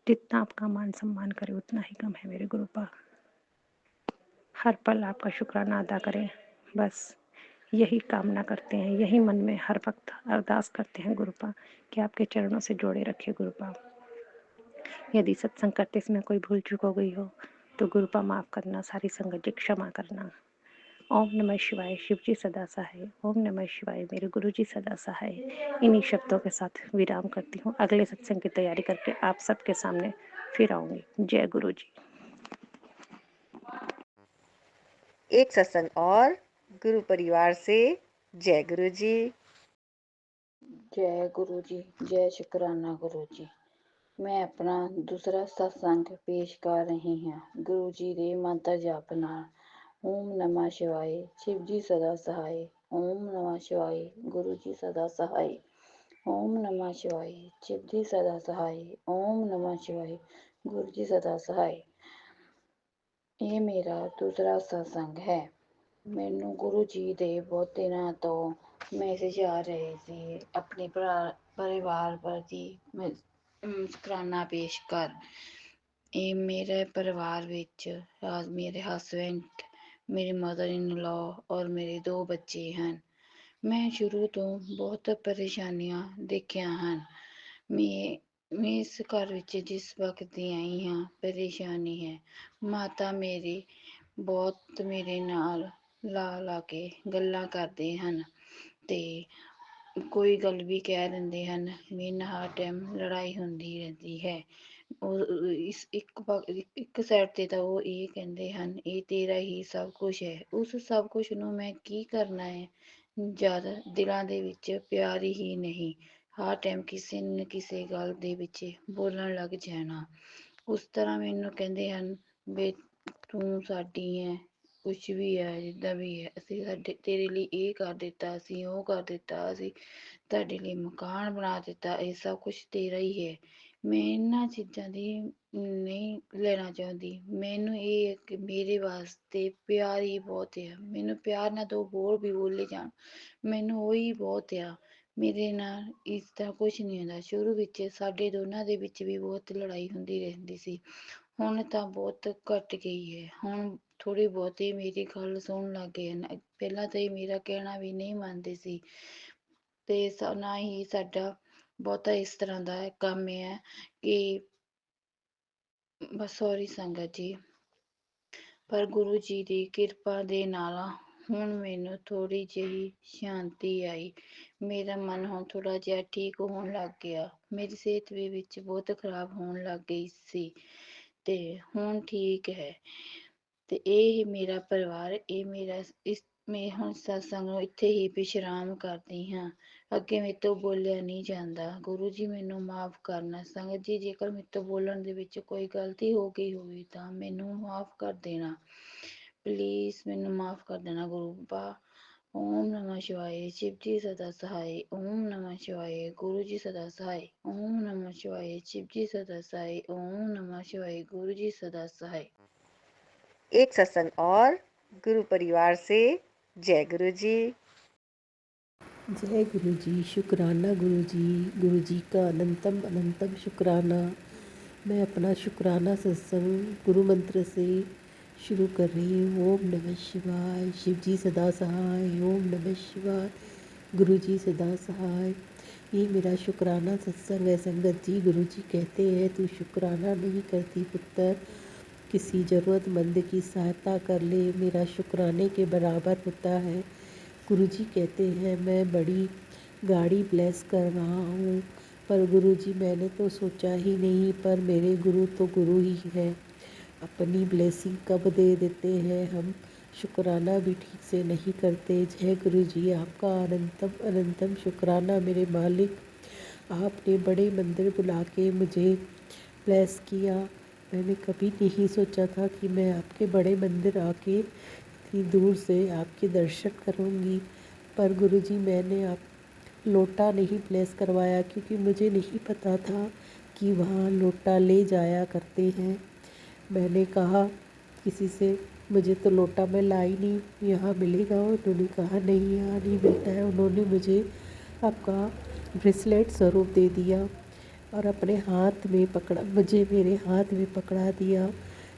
Speaker 4: जितना आपका मान सम्मान करे उतना ही कम है मेरे गुरुपा। हर पल आपका शुक्राना अदा करें, बस यही कामना करते हैं, यही मन में हर वक्त अरदास करते हैं गुरुपा कि आपके चरणों से जोड़े रखे गुरुपा। यदि सत्संग करते समय कोई भूल चूक हो गई हो तो गुरुपा माफ़ करना, सारी संगत जी क्षमा करना। ओम नमः शिवाय, शिव जी सदा सहाय। ओम नमः शिवाय, मेरे गुरु जी सदा सहाय। इन्हीं शब्दों के साथ विराम करती हूँ, अगले सत्संग की तैयारी करके आप सबके सामने फिर आऊँगी। जय गुरु जी।
Speaker 1: एक सत्संग और गुरु परिवार से। जय गुरु जी।
Speaker 5: जय गुरु जी, जय शुक्राना गुरु जी। मैं अपना दूसरा सत्संग पेश कर रही ਹਾਂ। गुरु जी ਦੇ ਮੰਤਰ ਜਪ ਨਾਲ। ओम नमः शिवाय, शिव जी सदा सहाय। ओम नमः शिवाय, गुरु जी सदा सहाय। ओम नमः शिवाय, शिव जी सदा सहाय। ओम नमः शिवाय, गुरु जी सदा सहाय। ਇਹ ਮੇਰਾ ਦੂਸਰਾ ਸਤਸੰਗ ਹੈ। ਮੈਨੂੰ ਗੁਰੂ ਜੀ ਦੇ ਬਹੁਤ ਦਿਨਾਂ ਤੋਂ ਮੈਸੇਜ ਆ ਰਹੇ ਸੀ ਆਪਣੇ ਪਰਿਵਾਰ ਪ੍ਰਤੀ ਸ਼ੁਕਰਾਨਾ ਪੇਸ਼ ਕਰ। ਇਹ ਮੇਰੇ ਪਰਿਵਾਰ ਵਿੱਚ ਮੇਰੇ ਹਸਬੈਂਡ, ਮੇਰੀ ਮਦਰ ਇਨ ਲॉ ਔਰ ਮੇਰੇ 2 ਬੱਚੇ ਹਨ। ਮੈਂ ਸ਼ੁਰੂ ਤੋਂ ਬਹੁਤ ਪਰੇਸ਼ਾਨੀਆਂ ਦੇਖੀਆਂ ਹਨ। ਮੈਂ ਇਸ ਘਰ ਵਿੱਚ ਜਿਸ ਵਕਤ ਦੀ ਆਈ ਹਾਂ ਪਰੇਸ਼ਾਨੀ ਹੈ। ਮਾਤਾ ਮੇਰੇ ਬਹੁਤ ਮੇਰੇ ਨਾਲ ਲਾ ਕੇ ਗੱਲਾਂ ਕਰਦੇ ਹਨ ਤੇ ਕੋਈ ਗੱਲ ਵੀ ਕਹਿ ਦਿੰਦੇ ਹਨ। ਮੇਰੇ ਨਾਲ ਹਰ ਟਾਈਮ ਲੜਾਈ ਹੁੰਦੀ ਰਹਿੰਦੀ ਹੈ। ਉਹ ਇਸ ਇੱਕ ਸਾਈਡ ਤੇ ਤਾਂ ਉਹ ਇਹ ਕਹਿੰਦੇ ਹਨ ਇਹ ਤੇਰਾ ਹੀ ਸਭ ਕੁਝ ਹੈ। ਉਸ ਸਭ ਕੁਝ ਨੂੰ ਮੈਂ ਕੀ ਕਰਨਾ ਹੈ। ਜਦ ਦਿਲਾਂ ਦੇ ਵਿੱਚ ਪਿਆਰ ਹੀ ਨਹੀਂ, ਹਰ ਟਾਈਮ ਕਿਸੇ ਨਾ ਕਿਸੇ ਗੱਲ ਦੇ ਵਿੱਚ ਬੋਲਣ ਲੱਗ ਜਾਣਾ। ਉਸ ਤਰ੍ਹਾਂ ਮੈਨੂੰ ਕਹਿੰਦੇ ਹਨ ਵੀ ਤੂੰ ਸਾਡੀ ਹੈ, ਕੁਛ ਵੀ ਹੈ, ਜਿੱਦਾਂ ਵੀ ਹੈ, ਅਸੀਂ ਤੇਰੇ ਲਈ ਇਹ ਕਰ ਦਿੱਤਾ, ਅਸੀਂ ਉਹ ਕਰ ਦਿੱਤਾ, ਅਸੀਂ ਤੁਹਾਡੇ ਲਈ ਮਕਾਨ ਬਣਾ ਦਿੱਤਾ, ਇਹ ਸਭ ਕੁਛ ਤੇਰਾ ਹੀ ਹੈ। ਮੈਂ ਇਹਨਾਂ ਚੀਜ਼ਾਂ ਦੀ ਨਹੀਂ ਲੈਣਾ ਚਾਹੁੰਦੀ। ਮੈਨੂੰ ਇਹ ਹੈ ਕਿ ਮੇਰੇ ਵਾਸਤੇ ਪਿਆਰ ਹੀ ਬਹੁਤ ਆ। ਮੈਨੂੰ ਪਿਆਰ ਨਾਲ ਦੋ ਬੋਲ ਵੀ ਬੋਲੇ ਜਾਣ, ਮੈਨੂੰ ਉਹੀ ਬਹੁਤ ਆ। ਮੇਰੇ ਨਾਲ ਇਸ ਤਰ੍ਹਾਂ ਕੁਛ ਨਹੀਂ ਹੁੰਦਾ। ਸ਼ੁਰੂ ਵਿੱਚ ਸਾਡੇ ਦੋਨਾਂ ਦੇ ਵਿੱਚ ਵੀ ਬਹੁਤ ਲੜਾਈ ਹੁੰਦੀ ਰਹਿੰਦੀ ਸੀ। ਹੁਣ ਤਾਂ ਬਹੁਤ ਘੱਟ ਗਈ ਹੈ। ਹੁਣ ਥੋੜ੍ਹੀ ਬਹੁਤੀ ਮੇਰੀ ਗੱਲ ਸੁਣਨ ਲੱਗ ਗਏ ਹਨ। ਪਹਿਲਾਂ ਤਾਂ ਇਹ ਮੇਰਾ ਕਹਿਣਾ ਵੀ ਨਹੀਂ ਮੰਨਦੇ ਸੀ ਤੇ ਨਾ ਹੀ ਸਾਡਾ ਬਹੁਤਾ ਇਸ ਤਰ੍ਹਾਂ ਦਾ ਕੰਮ ਹੈ ਕਿ ਬਸ ਸੌਰੀ ਸੰਗਤ ਜੀ। ਪਰ ਗੁਰੂ ਜੀ ਦੀ ਕਿਰਪਾ ਦੇ ਨਾਲ ਹੁਣ ਮੈਨੂੰ ਥੋੜ੍ਹੀ ਜਿਹੀ ਸ਼ਾਂਤੀ ਆਈ। ਮੇਰਾ ਮਨ ਹੁਣ ਥੋੜ੍ਹਾ ਜਿਹਾ ਠੀਕ ਹੋਣ ਲੱਗ ਗਿਆ। ਮੇਰੀ ਸਿਹਤ ਵੀ ਵਿੱਚ ਬਹੁਤ ਖਰਾਬ ਹੋਣ ਲੱਗ ਗਈ ਸੀ ਤੇ ਹੁਣ ਠੀਕ ਹੈ। ਤੇ ਇਹ ਮੇਰਾ ਪਰਿਵਾਰ, ਇਹ ਮੇਰਾ ਮੈਂ ਹੁਣ ਸਤਸੰਗ ਨੂੰ ਇੱਥੇ ਹੀ ਵਿਸ਼ਰਾਮ ਕਰਦੀ ਹਾਂ। ਅੱਗੇ ਮੇਰੇ ਤੋਂ ਬੋਲਿਆ ਨਹੀਂ ਜਾਂਦਾ। ਗੁਰੂ ਜੀ ਮੈਨੂੰ ਮਾਫ਼ ਕਰਨਾ। ਸੰਗਤ ਜੀ ਜੇਕਰ ਮੇਰੇ ਤੋਂ ਬੋਲਣ ਦੇ ਵਿੱਚ ਕੋਈ ਗਲਤੀ ਹੋ ਗਈ ਹੋਵੇ ਤਾਂ ਮੈਨੂੰ ਮਾਫ਼ ਕਰ ਦੇਣਾ। ਪਲੀਜ਼ ਮੈਨੂੰ ਮਾਫ਼ ਕਰ ਦੇਣਾ ਗੁਰੂ ਬਾਬਾ। ਓਮ ਨਮः शिवाय। शिव जी सदा सहाय। ओम नमः शिवाय। गुरु जी सदा सहाय। ओम नमः शिवाय। शिव जी सदा सहाय। ओम नमः शिवाय। गुरु जी सदा सहाय।
Speaker 1: एक सत्संग और गुरु परिवार से। जय गुरु जी।
Speaker 6: जय गुरु जी। शुक्राना गुरु जी का अनंतम अनंतम शुक्राना। मैं अपना शुक्राना सत्संग गुरु मंत्र से शुरू कर रही हूँ। ओम नमः शिवाय। शिव जी सदा सहाय। ओम नमः शिवाय। गुरु जी सदा सहाय। ये मेरा शुक्राना सत्संग है संगत जी। गुरु जी कहते हैं तू शुक्राना नहीं करती पुत्र, किसी ज़रूरतमंद की सहायता कर ले, मेरा शुक्राने के बराबर होता है। गुरु जी कहते हैं मैं बड़ी गाड़ी ब्लेस कर रहा हूँ, पर गुरु जी मैंने तो सोचा ही नहीं, पर मेरे गुरु तो गुरु ही है। अपनी ब्लेसिंग कब दे देते हैं, हम शुक्राना भी ठीक से नहीं करते। जय गुरु जी। आपका अनंतम अनंतम शुक्राना मेरे मालिक। आपने बड़े मंदिर बुला के मुझे ब्लेस किया। मैंने कभी नहीं सोचा था कि मैं आपके बड़े मंदिर आके इतनी दूर से आपके दर्शन करूँगी। पर गुरुजी मैंने आप लोटा नहीं ब्लेस करवाया, क्योंकि मुझे नहीं पता था कि वहाँ लोटा ले जाया करते हैं। मैंने कहा किसी से मुझे तो लोटा मैं लाई नहीं, यहाँ मिलेगा? उन्होंने कहा नहीं यहाँ नहीं मिलता है। उन्होंने मुझे आपका ब्रेसलेट स्वरूप दे दिया और अपने हाथ में पकड़ा, मुझे मेरे हाथ में पकड़ा दिया।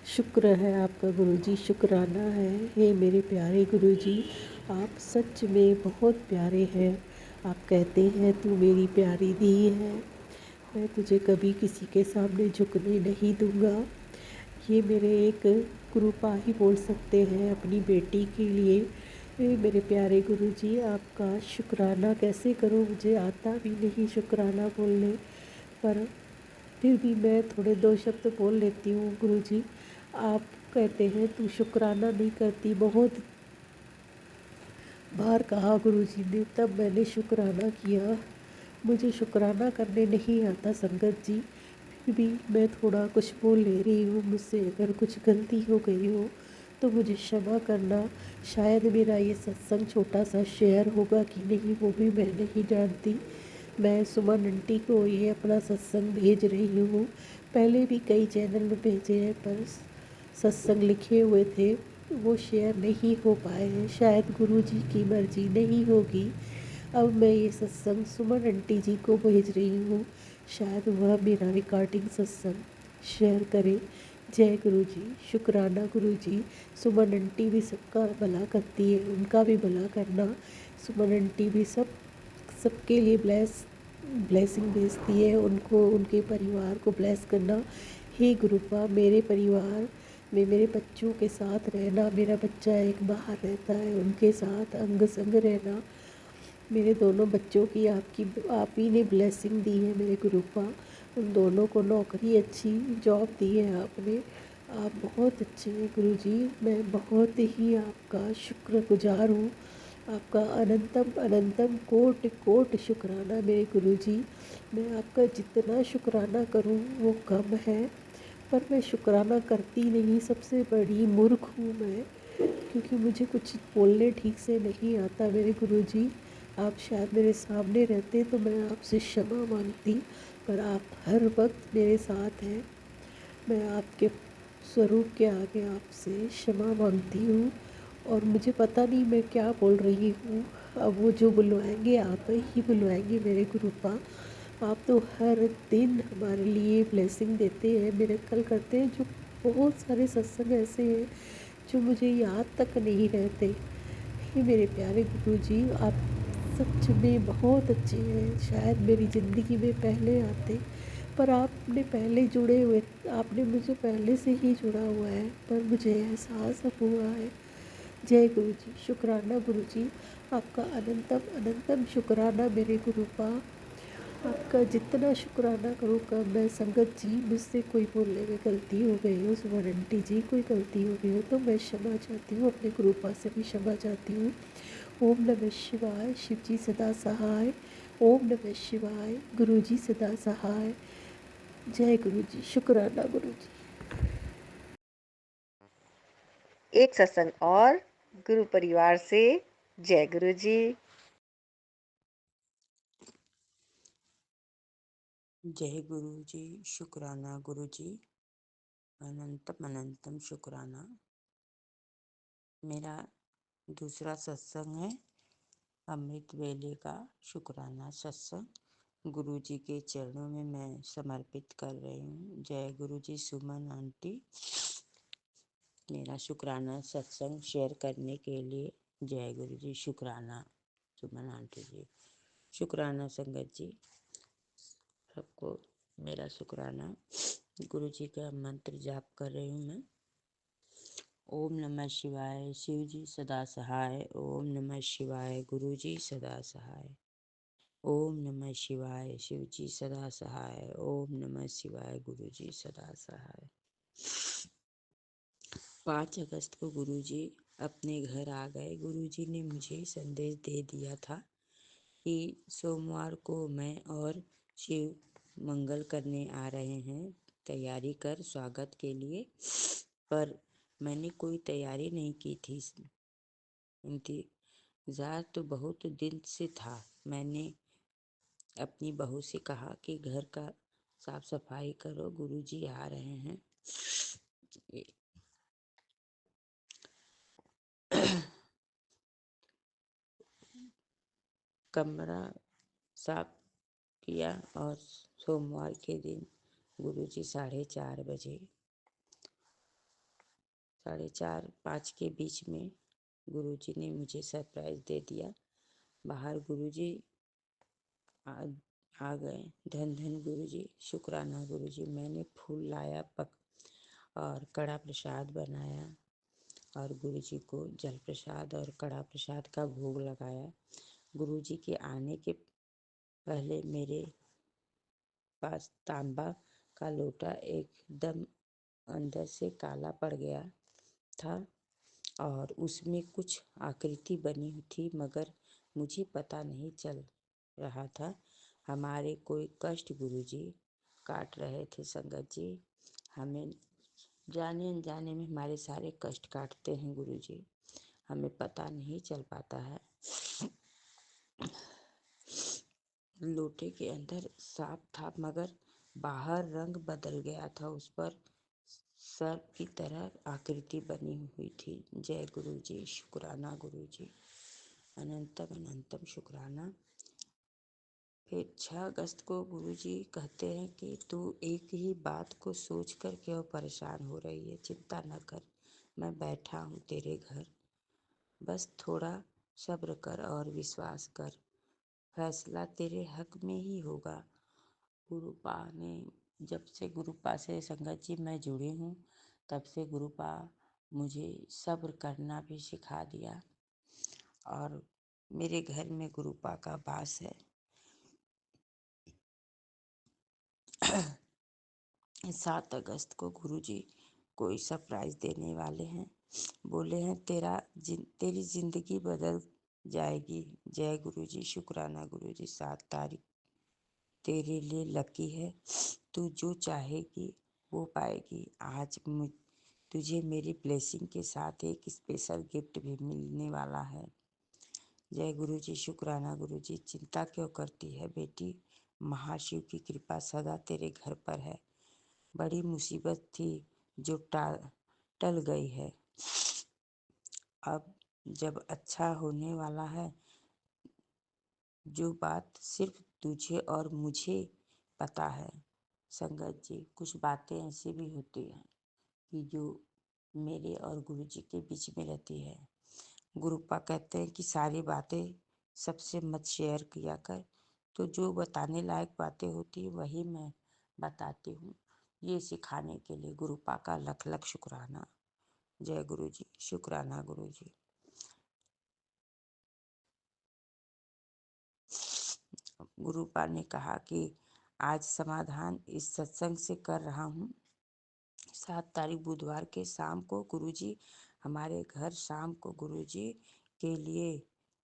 Speaker 6: शुक्र है आपका गुरुजी, शुक्राना है। हे मेरे प्यारे गुरुजी, आप सच में बहुत प्यारे हैं। आप कहते हैं तू मेरी प्यारी दी है, मैं तुझे कभी किसी के सामने झुकने नहीं दूंगा। ये मेरे एक कृपा ही बोल सकते हैं अपनी बेटी के लिए। मेरे प्यारे गुरुजी, आपका शुक्राना कैसे करूं, मुझे आता भी नहीं शुक्राना बोलने, पर फिर भी मैं थोड़े दो शब्द बोल लेती हूँ। गुरुजी आप कहते हैं तू शुक्राना नहीं करती, बहुत बार कहा गुरुजी ने, तब मैंने शुक्राना किया। मुझे शुक्राना करने नहीं आता संगत जी, फिर भी मैं थोड़ा कुछ बोल ले रही हूँ। मुझसे अगर कुछ गलती हो गई हो तो मुझे क्षमा करना। शायद मेरा ये सत्संग छोटा सा शेयर होगा कि नहीं वो भी मैं नहीं जानती। मैं सुमन आंटी को ये अपना सत्संग भेज रही हूँ। पहले भी कई चैनल में भेजे हैं, पर सत्संग लिखे हुए थे वो शेयर नहीं हो पाए हैं। शायद गुरुजी की मर्जी नहीं होगी। अब मैं ये सत्संग सुमन आंटी जी को भेज रही हूँ, शायद वह मेरा रिकॉर्डिंग सत्संग शेयर करें। जय गुरुजी। शुक्राना गुरुजी। सुमन आंटी भी सबका भला करती है, उनका भी भला करना। सुमन आंटी भी सबके लिए ब्लेस ब्लेसिंग भेजती है, उनको उनके परिवार को ब्लेस करना। हे गुरुपा, मेरे परिवार में मेरे बच्चों के साथ रहना, मेरा बच्चा एक बाहर रहता है, उनके साथ अंग संग रहना। मेरे दोनों बच्चों की आप ही ने ब्लेसिंग दी है मेरे गुरुपा। उन दोनों को नौकरी अच्छी जॉब दी है आपने। आप बहुत अच्छे हैं गुरुजी। मैं बहुत ही आपका शुक्रगुजार हूँ। आपका अनंतम अनंतम कोटि कोटि शुक्राना मेरे गुरुजी। मैं आपका जितना शुक्राना करूँ वो कम है, पर मैं शुक्राना करती नहीं। सबसे बड़ी मूर्ख हूँ मैं, क्योंकि मुझे कुछ बोलने ठीक से नहीं आता मेरे गुरुजी। आप शायद मेरे सामने रहते तो मैं आपसे क्षमा मांगती, पर आप हर वक्त मेरे साथ हैं। मैं आपके स्वरूप के आगे आपसे क्षमा मांगती हूँ, और मुझे पता नहीं मैं क्या बोल रही हूँ। अब वो जो बुलवाएंगे आप ही बुलवाएंगे मेरे गुरुपा। आप तो हर दिन हमारे लिए ब्लेसिंग देते हैं, मिरेकल करते हैं। जो बहुत सारे सत्संग ऐसे हैं जो मुझे याद तक नहीं रहते। हे मेरे प्यारे गुरुजी, आप सच में बहुत अच्छे हैं। शायद मेरी ज़िंदगी में पहले आते, पर आपने पहले जुड़े हुए, आपने मुझे पहले से ही जुड़ा हुआ है, पर मुझे एहसास अब हुआ है। जय गुरुजी, शुक्राना गुरुजी। आपका अनंतम अनंतम शुक्राना मेरे गुरुपा। आपका जितना शुक्राना करूँ कम। मैं संगत जी, मुझसे कोई बोलने में गलती हो गई हो, सुमन आंटी जी कोई गलती हो गई हो तो मैं क्षमा चाहती हूँ, अपने गुरुपा से भी क्षमा चाहती हूँ। ओम नमः शिवाय। शिव जी सदा सहाय। ओम नमः शिवाय। गुरु जी सदा सहाय। जय गुरु जी, शुक्राना गुरु जी।
Speaker 1: एक सत्संग और गुरु परिवार से। जय गुरु जी।
Speaker 7: जय गुरु जी, शुक्राना गुरु जी, अनंतम अनंतम शुक्राना। मेरा दूसरा सत्संग है अमृत वेले का शुक्राना सत्संग। गुरु जी के चरणों में मैं समर्पित कर रही हूँ। जय गुरु जी। सुमन आंटी, मेरा शुक्राना सत्संग शेयर करने के लिए जय गुरु जी। शुक्राना सुमन आंटी जी। शुक्राना संगत जी, सबको मेरा शुक्राना। गुरु जी का मंत्र जाप कर रही हूँ मैं। ओम नमः शिवाय। शिव जी सदा सहाय। ओम नमः शिवाय। गुरु जी सदा सहाय। ओम नमः शिवाय। शिव जी सदा सहाय। ओम नमः शिवाय। गुरु जी सदा सहाय। 5 अगस्त को गुरु जी अपने घर आ गए। गुरु जी ने मुझे संदेश दे दिया था कि सोमवार को मैं और शिव मंगल करने आ रहे हैं, तैयारी कर स्वागत के लिए। पर मैंने कोई तैयारी नहीं की थी। इंतजार तो बहुत दिन से था। मैंने अपनी बहू से कहा कि घर का साफ सफाई करो, गुरुजी आ रहे हैं। कमरा साफ किया और सोमवार के दिन गुरुजी 4:30 बजे, 4:30-5 के बीच में गुरुजी ने मुझे सरप्राइज दे दिया। बाहर गुरुजी आ गए। धन धन गुरुजी, शुक्राना गुरुजी। मैंने फूल लाया और कड़ा प्रसाद बनाया और गुरुजी को जल प्रसाद और कड़ा प्रसाद का भोग लगाया। गुरुजी के आने के पहले मेरे पास तांबा का लोटा एकदम अंदर से काला पड़ गया था और उसमें कुछ आकृति बनी थी, मगर मुझे पता नहीं चल रहा था। हमारे कोई कष्ट गुरुजी काट रहे थे। संगत जी, हमें जाने अनजाने में हमारे सारे कष्ट काटते हैं गुरुजी, हमें पता नहीं चल पाता है। लोटे के अंदर सांप था, मगर बाहर रंग बदल गया था। उस पर सर्प की तरह आकृति बनी हुई थी। जय गुरु जी, शुक्राना गुरु जी, अनंतम अनंतम शुक्राना। फिर 6 अगस्त को गुरु जी कहते हैं कि तू एक ही बात को सोच कर क्यों परेशान हो रही है। चिंता न कर, मैं बैठा हूँ तेरे घर, बस थोड़ा सब्र कर और विश्वास कर। फैसला तेरे हक में ही होगा। गुरुपा ने, जब से गुरुपा से संगत जी मैं जुड़ी हूँ, तब से गुरुपा मुझे सब्र करना भी सिखा दिया। और मेरे घर में गुरुपा का वास है। 7 अगस्त को गुरुजी कोई सरप्राइज देने वाले हैं। बोले हैं तेरी जिंदगी बदल जाएगी। जय गुरुजी, शुक्राना गुरुजी। 7 तारीख तेरे लिए लकी है। तू जो चाहेगी वो पाएगी। आज तुझे मेरी ब्लेसिंग के साथ एक स्पेशल गिफ्ट भी मिलने वाला है। जय गुरुजी, शुक्राना गुरुजी। चिंता क्यों करती है बेटी, महाशिव की कृपा सदा तेरे घर पर है। बड़ी मुसीबत थी जो टल गई है। अब जब अच्छा होने वाला है, जो बात सिर्फ तुझे और मुझे पता है। संगत जी, कुछ बातें ऐसी भी होती हैं कि जो मेरे और गुरुजी के बीच में रहती है। गुरुपा कहते हैं कि सारी बातें सबसे मत शेयर किया कर। तो जो बताने लायक बातें होती है वही मैं बताती हूँ। ये सिखाने के लिए गुरुपा का लख लख शुक्राना। जय गुरुजी, शुक्राना गुरुजी। गुरुपा ने कहा कि आज समाधान इस सत्संग से कर रहा हूँ। 7 तारीख बुधवार के शाम को गुरुजी हमारे घर शाम को गुरुजी के लिए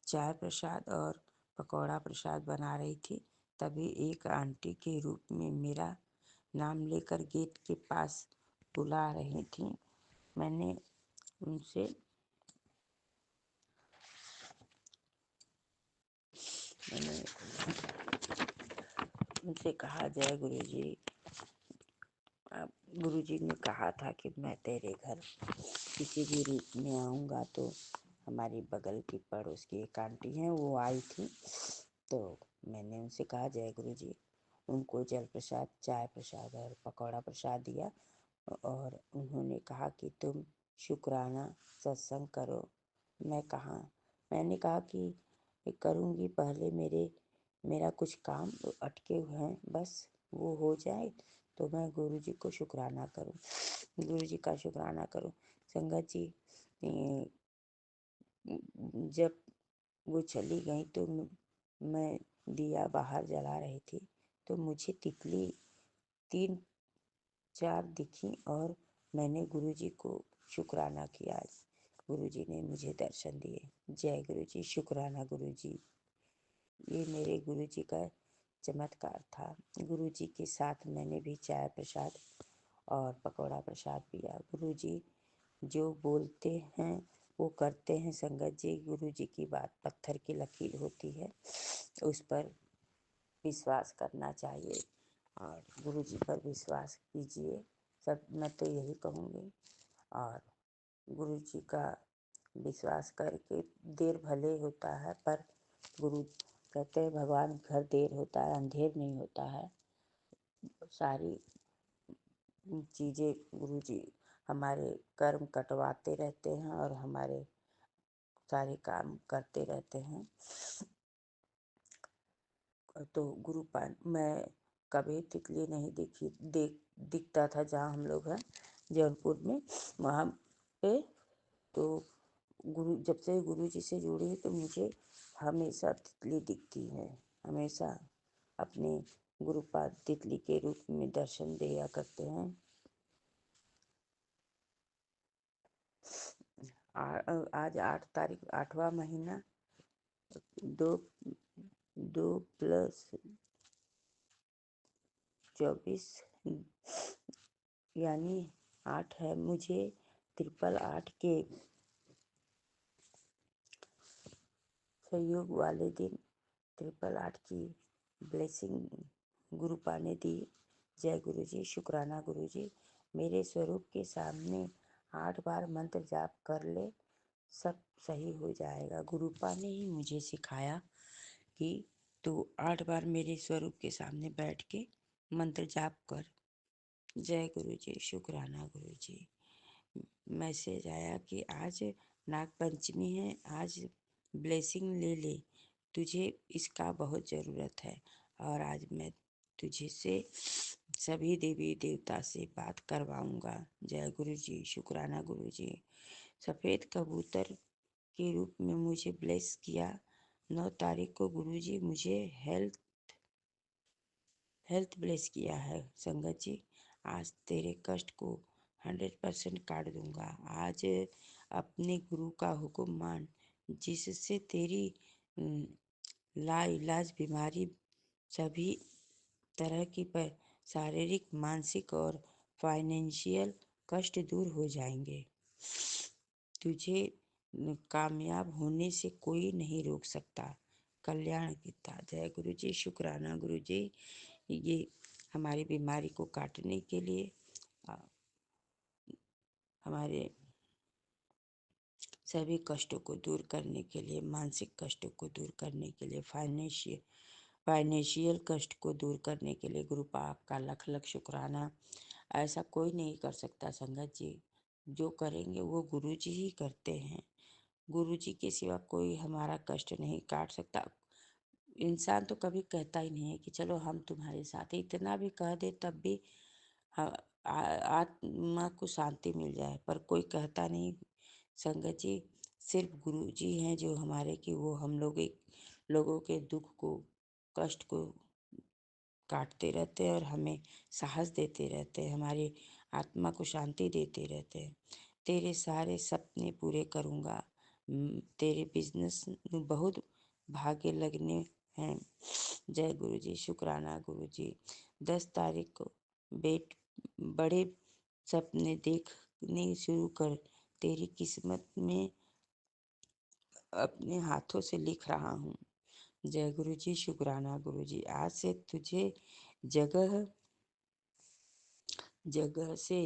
Speaker 7: चाय प्रसाद और पकौड़ा प्रसाद बना रही थी। तभी एक आंटी के रूप में मेरा नाम लेकर गेट के पास बुला रही थी। मैंने उनसे कहा, जय गुरुजी, गुरुजी ने कहा था कि मैं तेरे घर किसी भी रूप में आऊँगा। तो हमारी बगल की पड़ोस की एक आंटी हैं, वो आई थी। तो मैंने उनसे कहा, जय गुरुजी। उनको जल प्रसाद, चाय प्रसाद और पकौड़ा प्रसाद दिया। और उन्होंने कहा कि तुम शुक्राना सत्संग करो। मैंने कहा कि करूँगी, पहले मेरा कुछ काम अटके हुए हैं, बस वो हो जाए तो मैं गुरुजी को शुक्राना करूँ, गुरुजी का शुक्राना करूँ। संगत जी, जब वो चली गई तो मैं दिया बाहर जला रही थी, तो मुझे तितली 3-4 दिखी और मैंने गुरुजी को शुक्राना किया। गुरुजी ने मुझे दर्शन दिए। जय गुरुजी, शुक्राना गुरुजी। ये मेरे गुरुजी का चमत्कार था। गुरुजी के साथ मैंने भी चाय प्रसाद और पकौड़ा प्रसाद पिया। गुरुजी जो बोलते हैं वो करते हैं। संगत जी, गुरुजी की बात पत्थर की लकीर होती है, उस पर विश्वास करना चाहिए और गुरुजी पर विश्वास कीजिए। सब मैं तो यही कहूँगी। और गुरुजी का विश्वास करके देर भले होता है, पर गुरु कहते हैं भगवान घर देर होता है अंधेर नहीं होता है। सारी चीज़ें गुरुजी हमारे कर्म कटवाते रहते हैं और हमारे सारे काम करते रहते हैं। तो मैं कभी तितली नहीं दिखता था जहाँ हम लोग हैं जौनपुर में, वहाँ पे। तो जब से गुरुजी से जुड़ी है तो मुझे हमेशा तितली दिखती है। हमेशा अपने गुरुपाद तितली के रूप में दर्शन दिया करते हैं। आज 8 तारीख, 8वां महीना, 2+24 यानी 8 है। मुझे 888 के संयोग वाले दिन 888 की ब्लेसिंग गुरुपा ने दी। जय गुरुजी, शुक्राना गुरुजी। मेरे स्वरूप के सामने 8 बार मंत्र जाप कर ले, सब सही हो जाएगा। गुरुपा ने ही मुझे सिखाया कि तू 8 बार मेरे स्वरूप के सामने बैठ के मंत्र जाप कर। जय गुरुजी, शुक्राना गुरुजी। मैसेज आया कि आज नाग पंचमी है, आज ब्लेसिंग ले ले। तुझे इसका बहुत ज़रूरत है। और आज मैं तुझे से सभी देवी देवता से बात करवाऊंगा। जय गुरु जी, शुक्राना गुरु जी। सफ़ेद कबूतर के रूप में मुझे ब्लेस किया। 9 तारीख को गुरु जी मुझे हेल्थ ब्लेस किया है। संगत जी, आज तेरे कष्ट को 100% काट दूंगा। आज अपने गुरु का हुक्म मान, जिससे तेरी लाइलाज बीमारी सभी तरह की शारीरिक, मानसिक और फाइनेंशियल कष्ट दूर हो जाएंगे। तुझे कामयाब होने से कोई नहीं रोक सकता। कल्याण गीता। जय गुरु जी, शुक्राना गुरु जी। ये हमारी बीमारी को काटने के लिए, हमारे सभी कष्टों को दूर करने के लिए, मानसिक कष्टों को दूर करने के लिए, फाइनेंशियल कष्ट को दूर करने के लिए गुरु पाक का लख लख शुक्राना। ऐसा कोई नहीं कर सकता संगत जी। जो करेंगे वो गुरु जी ही करते हैं। गुरु जी के सिवा कोई हमारा कष्ट नहीं काट सकता। इंसान तो कभी कहता ही नहीं है कि चलो हम तुम्हारे साथ हैं। इतना भी कह दे तब भी आत्मा को शांति मिल जाए, पर कोई कहता नहीं। संगत जी, सिर्फ गुरु जी हैं जो हमारे, कि वो हम लोगों के दुख को, कष्ट को काटते रहते हैं और हमें साहस देते रहते हैं, हमारी आत्मा को शांति देते रहते हैं। तेरे सारे सपने पूरे करूँगा। तेरे बिजनेस में बहुत भाग्य लगने हैं। जय गुरु जी, शुक्राना गुरु जी। 10 तारीख को बड़े सपने देखने शुरू कर। तेरी किस्मत में अपने हाथों से लिख रहा हूँ। जय गुरु जी, शुक्राना गुरु जी। आज से तुझे जगह जगह से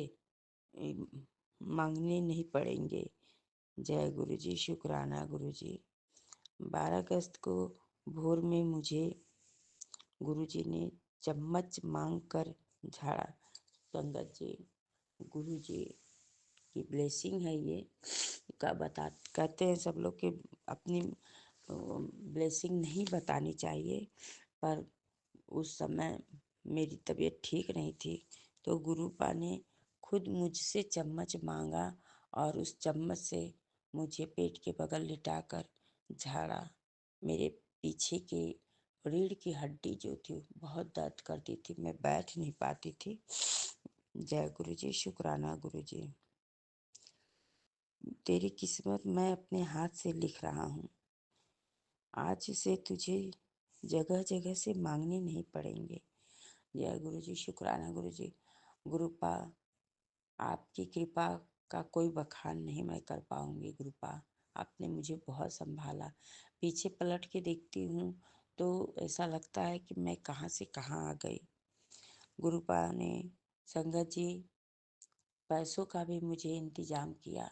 Speaker 7: मांगने नहीं पड़ेंगे। जय गुरु जी, शुक्राना गुरु जी। 12 अगस्त को भोर में मुझे गुरु जी ने चम्मच मांग कर झाड़ा। संगत जी, गुरु जी की ब्लेसिंग है ये। कहते हैं सब लोग कि अपनी ब्लेसिंग नहीं बतानी चाहिए, पर उस समय मेरी तबीयत ठीक नहीं थी, तो गुरुपा ने खुद मुझसे चम्मच मांगा और उस चम्मच से मुझे पेट के बगल लिटाकर झाड़ा। मेरे पीछे की रीढ़ की हड्डी जो थी बहुत दर्द करती थी, मैं बैठ नहीं पाती थी। जय गुरु जी, शुक्राना गुरु जी। तेरी किस्मत मैं अपने हाथ से लिख रहा हूँ। आज से तुझे जगह जगह से मांगने नहीं पड़ेंगे। जय गुरु जी, शुक्राना गुरु जी। गुरुपा, आपकी कृपा का कोई बखान नहीं मैं कर पाऊंगी। गुरुपा, आपने मुझे बहुत संभाला। पीछे पलट के देखती हूँ तो ऐसा लगता है कि मैं कहाँ से कहाँ आ गई। गुरुपा ने, संगत जी, पैसों का भी मुझे इंतजाम किया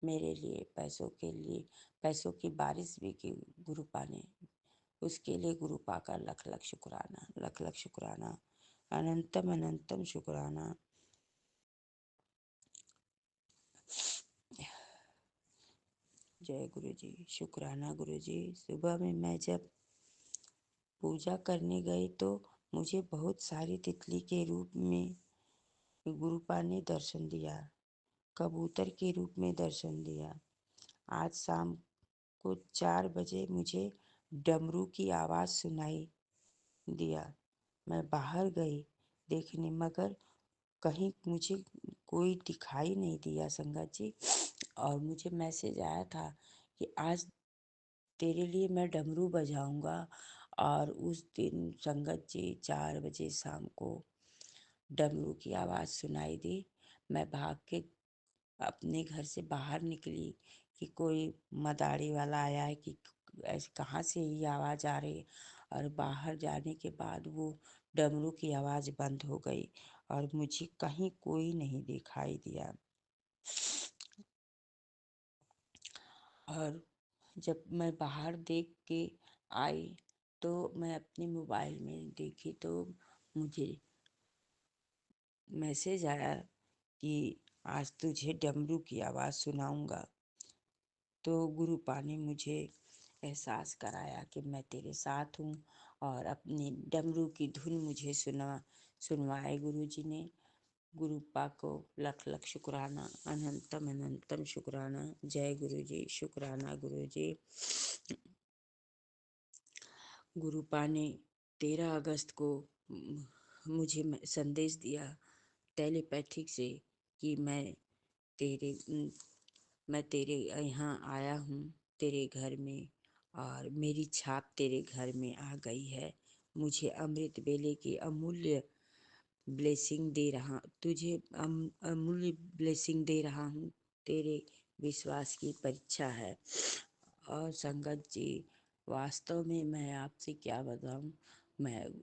Speaker 7: मेरे लिए। पैसों की बारिश भी की गुरुपा ने। उसके लिए गुरुपा का लख लख शुक्राना, लख लख शुक्राना, अनंतम अनंतम शुक्राना। जय गुरु जी, शुक्राना गुरु जी। सुबह में मैं जब पूजा करने गई तो मुझे बहुत सारी तितली के रूप में गुरुपा ने दर्शन दिया, कबूतर के रूप में दर्शन दिया। आज शाम को 4 बजे मुझे डमरू की आवाज़ सुनाई दिया। मैं बाहर गई देखने, मगर कहीं मुझे कोई दिखाई नहीं दिया संगत जी। और मुझे मैसेज आया था कि आज तेरे लिए मैं डमरू बजाऊंगा। और उस दिन संगत जी 4 बजे शाम को डमरू की आवाज़ सुनाई दी। मैं भाग के अपने घर से बाहर निकली कि कोई मदारी वाला आया है कि ऐसे कहाँ से ये आवाज़ आ रही है। और बाहर जाने के बाद वो डमरू की आवाज़ बंद हो गई और मुझे कहीं कोई नहीं दिखाई दिया। और जब मैं बाहर देख के आई तो मैं अपने मोबाइल में देखी तो मुझे मैसेज आया कि आज तुझे डमरू की आवाज़ सुनाऊंगा। तो गुरुपा ने मुझे एहसास कराया कि मैं तेरे साथ हूँ, और अपनी डमरू की धुन मुझे सुनवाए गुरुजी ने। गुरुपा को लख लख शुक्राना, अनंतम अनंतम शुक्राना। जय गुरुजी, शुक्राना गुरुजी। गुरुपा ने 13 अगस्त को मुझे संदेश दिया टेलीपैथिक से कि मैं तेरे यहाँ आया हूँ, तेरे घर में, और मेरी छाप तेरे घर में आ गई है। मुझे अमृत वेले की अमूल्य ब्लेसिंग दे रहा तुझे अमूल्य ब्लेसिंग दे रहा हूँ। तेरे विश्वास की परीक्षा है। और संगत जी, वास्तव में मैं आपसे क्या बताऊँ, मैं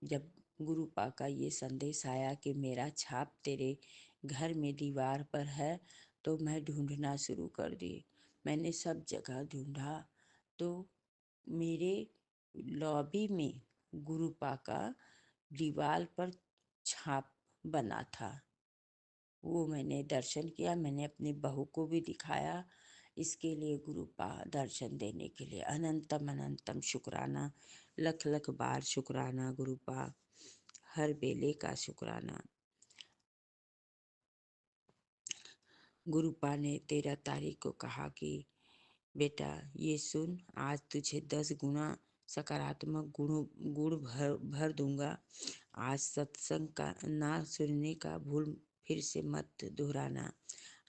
Speaker 7: जब गुरुपा का ये संदेश आया कि मेरा छाप तेरे घर में दीवार पर है, तो मैं ढूंढना शुरू कर दी। मैंने सब जगह ढूंढा, तो मेरे लॉबी में गुरुपा का दीवार पर छाप बना था। वो मैंने दर्शन किया, मैंने अपनी बहू को भी दिखाया। इसके लिए गुरुपा दर्शन देने के लिए अनंतम अनंतम शुक्राना, लख लख बार शुक्राना गुरुपा, हर बेले का शुक्राना। गुरुपा ने 13 तारीख को कहा कि बेटा ये सुन, आज तुझे 10 गुना सकारात्मक गुण भर दूंगा। आज सत्संग का ना सुनने का भूल फिर से मत दोहराना।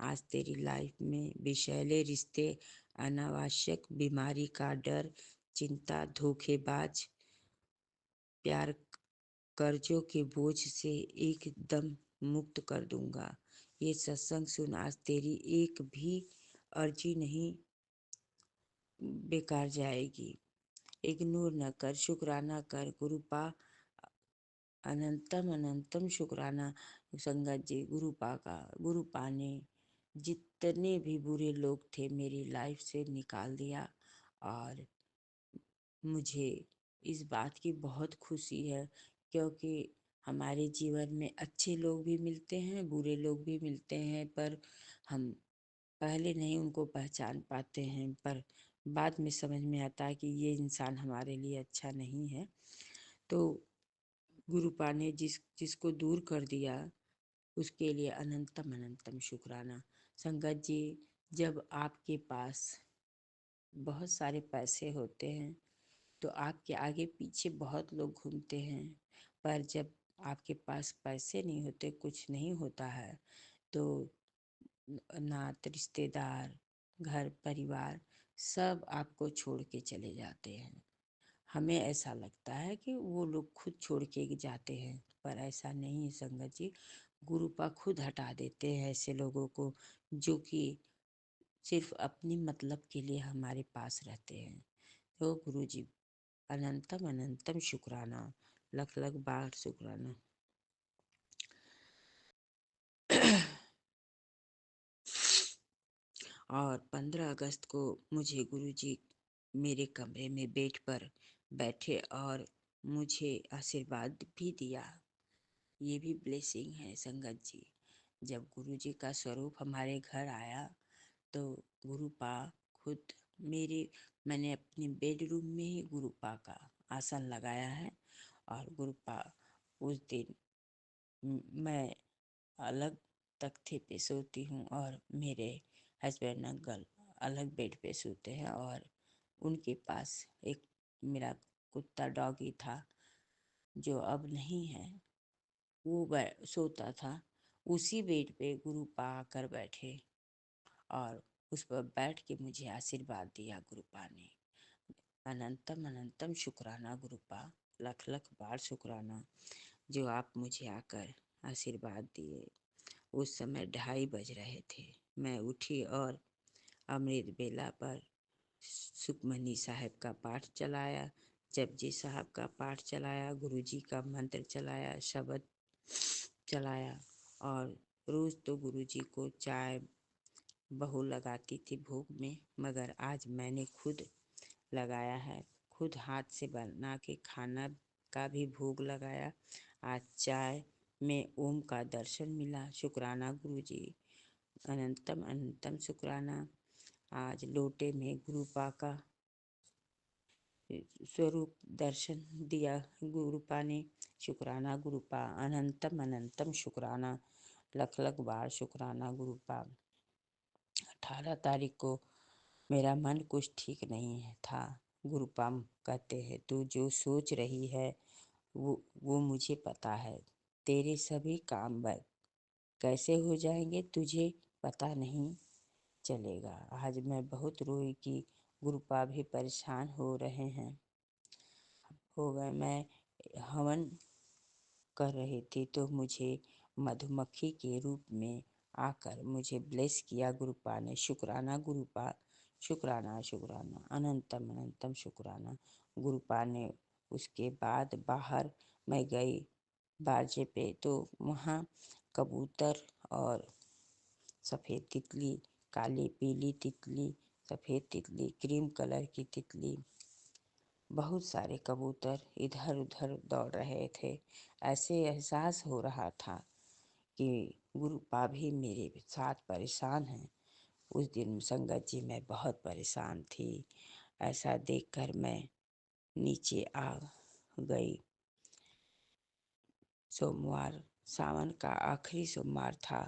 Speaker 7: आज तेरी लाइफ में विषैले रिश्ते, अनावश्यक बीमारी का डर, चिंता, धोखेबाज प्यार, कर्जों के बोझ से एकदम मुक्त कर दूंगा। ये सत्संग सुन, आज तेरी एक भी अर्जी नहीं बेकार जाएगी। इग्नोर न कर, शुक्राना कर गुरुपा, अनंतम अनंतम शुक्राना। संगत जी, गुरुपा ने जितने भी बुरे लोग थे मेरी लाइफ से निकाल दिया, और मुझे इस बात की बहुत खुशी है, क्योंकि हमारे जीवन में अच्छे लोग भी मिलते हैं, बुरे लोग भी मिलते हैं, पर हम पहले नहीं उनको पहचान पाते हैं, पर बाद में समझ में आता है कि ये इंसान हमारे लिए अच्छा नहीं है। तो गुरुपा ने जिसको दूर कर दिया, उसके लिए अनंतम अनंतम शुक्राना। संगत जी, जब आपके पास बहुत सारे पैसे होते हैं तो आपके आगे पीछे बहुत लोग घूमते हैं, पर जब आपके पास पैसे नहीं होते, कुछ नहीं होता है, तो नात रिश्तेदार, घर परिवार सब आपको छोड़ के चले जाते हैं। हमें ऐसा लगता है कि वो लोग खुद छोड़ के जाते हैं, पर ऐसा नहीं है संगत जी। गुरुपा खुद हटा देते हैं ऐसे लोगों को, जो कि सिर्फ अपनी मतलब के लिए हमारे पास रहते हैं। तो गुरु जी, अनंतम अनंतम शुक्राना, लख लख बार शुक्राना। और 15 अगस्त को मुझे गुरुजी मेरे कमरे में बेड पर बैठे और मुझे आशीर्वाद भी दिया। ये भी ब्लेसिंग है संगत जी। जब गुरुजी का स्वरूप हमारे घर आया, तो गुरुपा खुद मैंने अपने बेडरूम में ही गुरुपा का आसन लगाया है, और गुरुपा उस दिन मैं अलग तख्ते पे सोती हूँ, और मेरे हस्बैंड अंकल अलग बेड पे सोते हैं, और उनके पास एक मेरा कुत्ता डॉगी था जो अब नहीं है, वो सोता था। उसी बेड पे गुरुपा आकर बैठे और उस पर बैठ के मुझे आशीर्वाद दिया गुरुपा ने। अनंतम अनंतम शुक्राना गुरुपा, लख लख बार शुक्राना, जो आप मुझे आकर आशीर्वाद दिए। उस समय 2:30 बज रहे थे। मैं उठी और अमृत बेला पर सुखमनी साहब का पाठ चलाया, जपजी साहब का पाठ चलाया, गुरुजी का मंत्र चलाया, शब्द चलाया। और रोज तो गुरुजी को चाय बहू लगाती थी भोग में, मगर आज मैंने खुद लगाया है। खुद हाथ से बना के खाना का भी भोग लगाया। आज चाय में ओम का दर्शन मिला। शुक्राना गुरुजी, अनंतम अनंतम शुक्राना। आज लोटे में गुरुपा का स्वरूप दर्शन दिया गुरुपा ने। शुक्राना गुरुपा, अनंतम अनंतम शुक्राना, लख लख बार शुक्राना गुरुपा। 18 तारीख को मेरा मन कुछ ठीक नहीं था। गुरुपा कहते हैं, तू जो सोच रही है वो मुझे पता है। तेरे सभी काम कैसे हो जाएंगे तुझे पता नहीं चलेगा। आज मैं बहुत रोई कि गुरुपा भी परेशान हो रहे हैं, हो गए। मैं हवन कर रही थी तो मुझे मधुमक्खी के रूप में आकर मुझे ब्लेस किया गुरुपा ने। शुक्राना गुरुपा, शुक्राना शुक्राना, अनंतम अनंतम शुक्राना गुरुपा ने। उसके बाद बाहर मैं गई बारजे पे, तो वहाँ कबूतर और सफ़ेद तितली, काली पीली तितली, सफ़ेद तितली, क्रीम कलर की तितली, बहुत सारे कबूतर इधर उधर दौड़ रहे थे। ऐसे एहसास हो रहा था कि गुरुपा भी मेरे साथ परेशान हैं। उस दिन संगत जी मैं बहुत परेशान थी। ऐसा देखकर मैं नीचे आ गई। सोमवार सावन का आखिरी सोमवार था।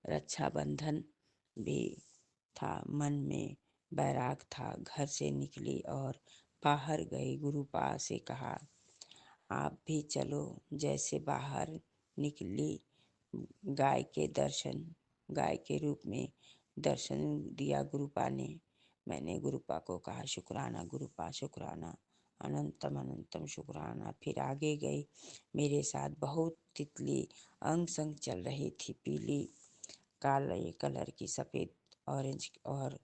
Speaker 7: रक्षाबंधन भी था। मन में बैराग था। घर से निकली और बाहर गई। गुरुपा से कहा, आप भी चलो। जैसे बाहर निकली, गाय के रूप में दर्शन दिया गुरुपा ने। मैंने गुरुपा को कहा, शुक्राना गुरुपा, शुक्राना, अनंतम अनंतम शुक्राना। फिर आगे गई। मेरे साथ बहुत तितली अंग संग चल रही थी। पीली, काले कलर की, सफ़ेद, ऑरेंज और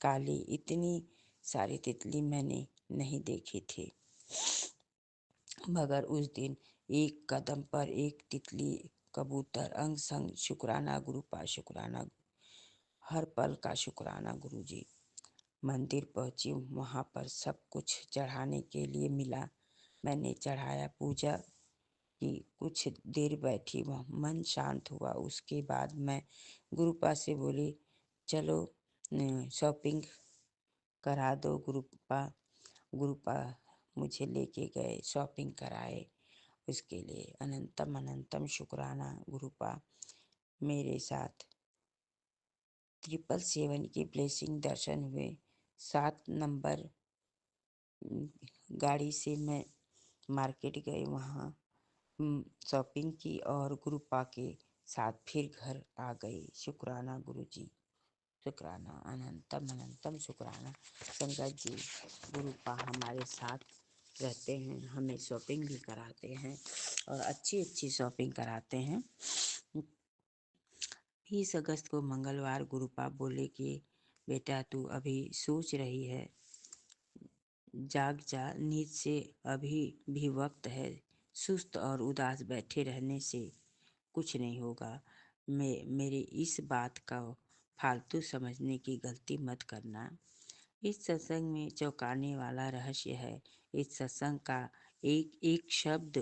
Speaker 7: काली, इतनी सारी तितली मैंने नहीं देखी थी। मगर उस दिन एक कदम पर एक तितली, कबूतर अंग संग शुक्राना गुरुपा, शुक्राना, हर पल का शुक्राना गुरुजी। मंदिर पहुंची। वहाँ पर सब कुछ चढ़ाने के लिए मिला। मैंने चढ़ाया, पूजा की, कुछ देर बैठी, वह मन शांत हुआ। उसके बाद मैं गुरुपा से बोली, चलो शॉपिंग करा दो गुरुपा। गुरुपा मुझे लेके गए, शॉपिंग कराए। उसके लिए अनंतम अनंतम शुक्राना गुरुपा। मेरे साथ 777 की ब्लेसिंग दर्शन हुए। 7 नंबर गाड़ी से मैं मार्केट गई, वहाँ शॉपिंग की और गुरुपा के साथ फिर घर आ गई। शुक्राना गुरुजी, शुक्राना, अनंतम अनंतम शुक्राना। संगत जी, गुरुपा हमारे साथ रहते हैं, हमें शॉपिंग भी कराते हैं और अच्छी अच्छी शॉपिंग कराते हैं। 20 अगस्त को मंगलवार गुरुपा बोले कि बेटा तू अभी सोच रही है, जाग जा, नींद से अभी भी वक्त है। सुस्त और उदास बैठे रहने से कुछ नहीं होगा। मेरी इस बात का फालतू समझने की गलती मत करना। इस सत्संग में चौंकाने वाला रहस्य है। इस सत्संग का एक एक शब्द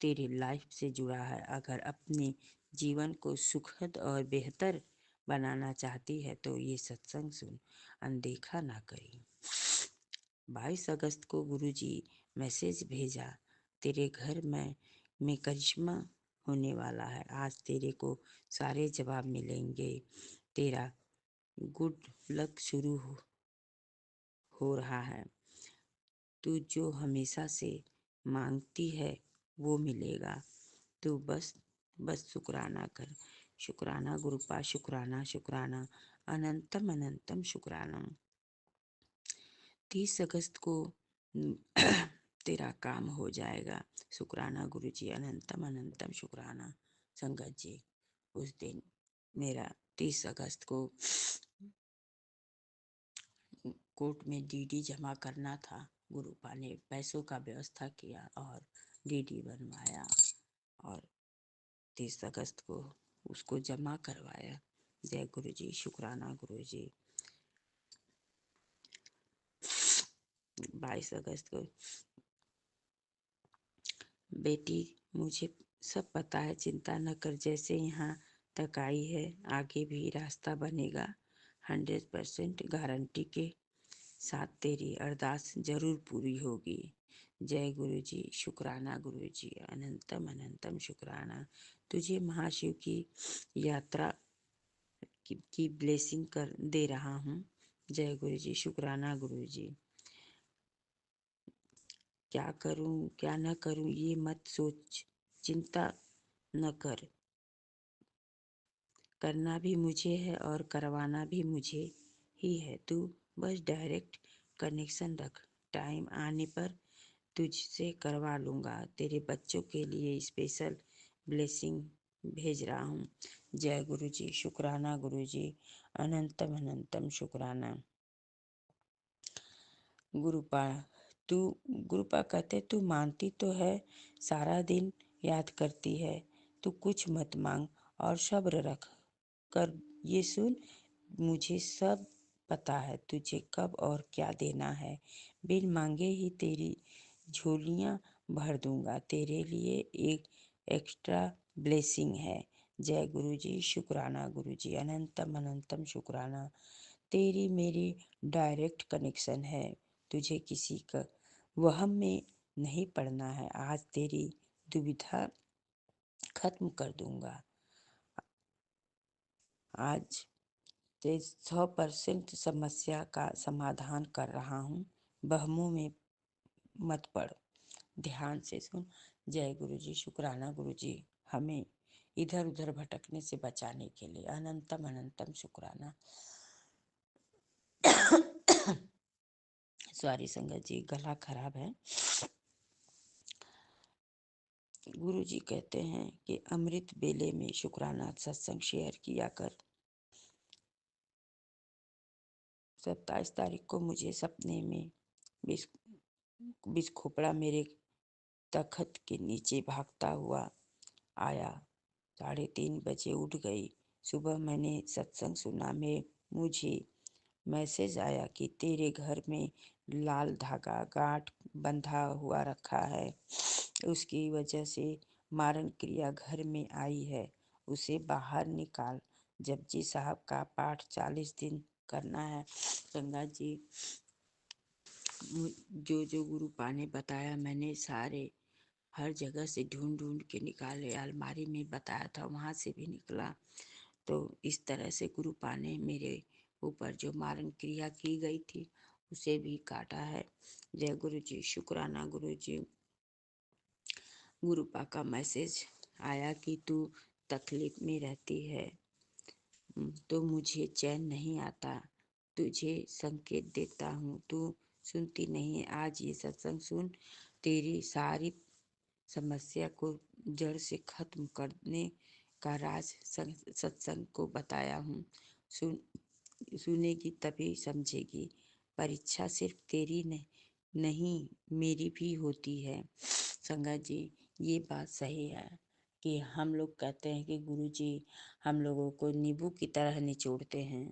Speaker 7: तेरी लाइफ से जुड़ा है। अगर अपने जीवन को सुखद और बेहतर बनाना चाहती है तो ये सत्संग सुन, अनदेखा ना करी। 22 अगस्त को गुरुजी मैसेज भेजा, तेरे घर में करिश्मा होने वाला है। आज तेरे को सारे जवाब मिलेंगे। तेरा गुड लक शुरू हो रहा है। तू जो हमेशा से मांगती है वो मिलेगा। तू बस शुक्राना कर। शुक्राना गुरुपा, शुक्राना शुक्राना, अनंतम अनंतम शुक्राना। 30 अगस्त को तेरा काम हो जाएगा। शुक्राना गुरुजी, अनंतम अनंतम शुक्राना। संगत जी, उस दिन मेरा 30 अगस्त को कोर्ट में डीडी जमा करना था। गुरुपा ने पैसों का व्यवस्था किया और डीडी बनवाया और 30 अगस्त को उसको जमा करवाया। जय गुरुजी, शुक्राना गुरुजी। 22 अगस्त को बेटी, मुझे सब पता है, चिंता न कर। जैसे यहाँ तक आई है आगे भी रास्ता बनेगा, 100% गारंटी के साथ तेरी अरदास जरूर पूरी होगी। जय गुरु जी, शुक्राना गुरु जी, अनंतम अनंतम शुक्राना। तुझे महाशिव की यात्रा की ब्लेसिंग कर दे रहा हूँ। जय गुरु जी, शुक्राना गुरु जी। क्या करूं क्या न करूं ये मत सोच, चिंता न कर। करना भी मुझे है और करवाना भी मुझे ही है। तू बस डायरेक्ट कनेक्शन रख, टाइम आने पर तुझसे करवा लूँगा। तेरे बच्चों के लिए स्पेशल ब्लेसिंग भेज रहा हूँ। जय गुरु जी, शुक्राना गुरु जी, अनंतम अनंतम शुक्राना। गुरुपा तू गुरुपा कहते तू मानती तो है, सारा दिन याद करती है। तू कुछ मत मांग और सब्र रख कर ये सुन, मुझे सब पता है तुझे कब और क्या देना है। बिन मांगे ही तेरी झोलियां भर दूंगा। तेरे लिए एक एक्स्ट्रा ब्लेसिंग है। जय गुरु जी, शुक्राना गुरु जी, अनंतम अनंतम शुक्राना। तेरी मेरी डायरेक्ट कनेक्शन है। तुझे किसी का वहम में नहीं पड़ना है। आज तेरी दुविधा खत्म कर दूंगा। आज ते 100% समस्या का समाधान कर रहा हूँ। वहमों में मत पड़, ध्यान से सुन। जय गुरु जी, शुक्राना गुरु जी, हमें इधर उधर भटकने से बचाने के लिए अनंतम अनंतम शुक्राना। सॉरी संगत जी, गला खराब है। गुरु जी कहते हैं कि अमृत बेले में शुक्राना सत्संग शेयर किया कर। 27 तारीख को मुझे सपने में बिस खोपड़ा मेरे तखत के नीचे भागता हुआ आया। 3:30 बजे उठ गई। सुबह मैंने सत्संग सुना। में मुझे मैसेज आया कि तेरे घर में लाल धागा गांठ बंधा हुआ रखा है, उसकी वजह से मारण क्रिया घर में आई है, उसे बाहर निकाल। जपजी साहब का पाठ 40 दिन करना है। गंगा जी, जो गुरु पा ने बताया मैंने सारे हर जगह से ढूंढ ढूंढ के निकाले। अलमारी में बताया था वहां से भी निकला। तो इस तरह से गुरु पा ने मेरे ऊपर जो मारण क्रिया की गई थी उसे भी काटा है। जय गुरु जी, शुक्राना गुरु जी। गुरुपा का मैसेज आया कि तू तकलीफ में रहती है तो मुझे चैन नहीं आता। तुझे संकेत देता हूँ, तू सुनती नहीं है। आज ये सत्संग सुन, तेरी सारी समस्या को जड़ से खत्म करने का राज सत्संग को बताया हूँ। सुनेगी तभी समझेगी। परीक्षा सिर्फ तेरी नहीं मेरी भी होती है। संगत जी, ये बात सही है कि हम लोग कहते हैं कि गुरुजी हम लोगों को नींबू की तरह निचोड़ते हैं,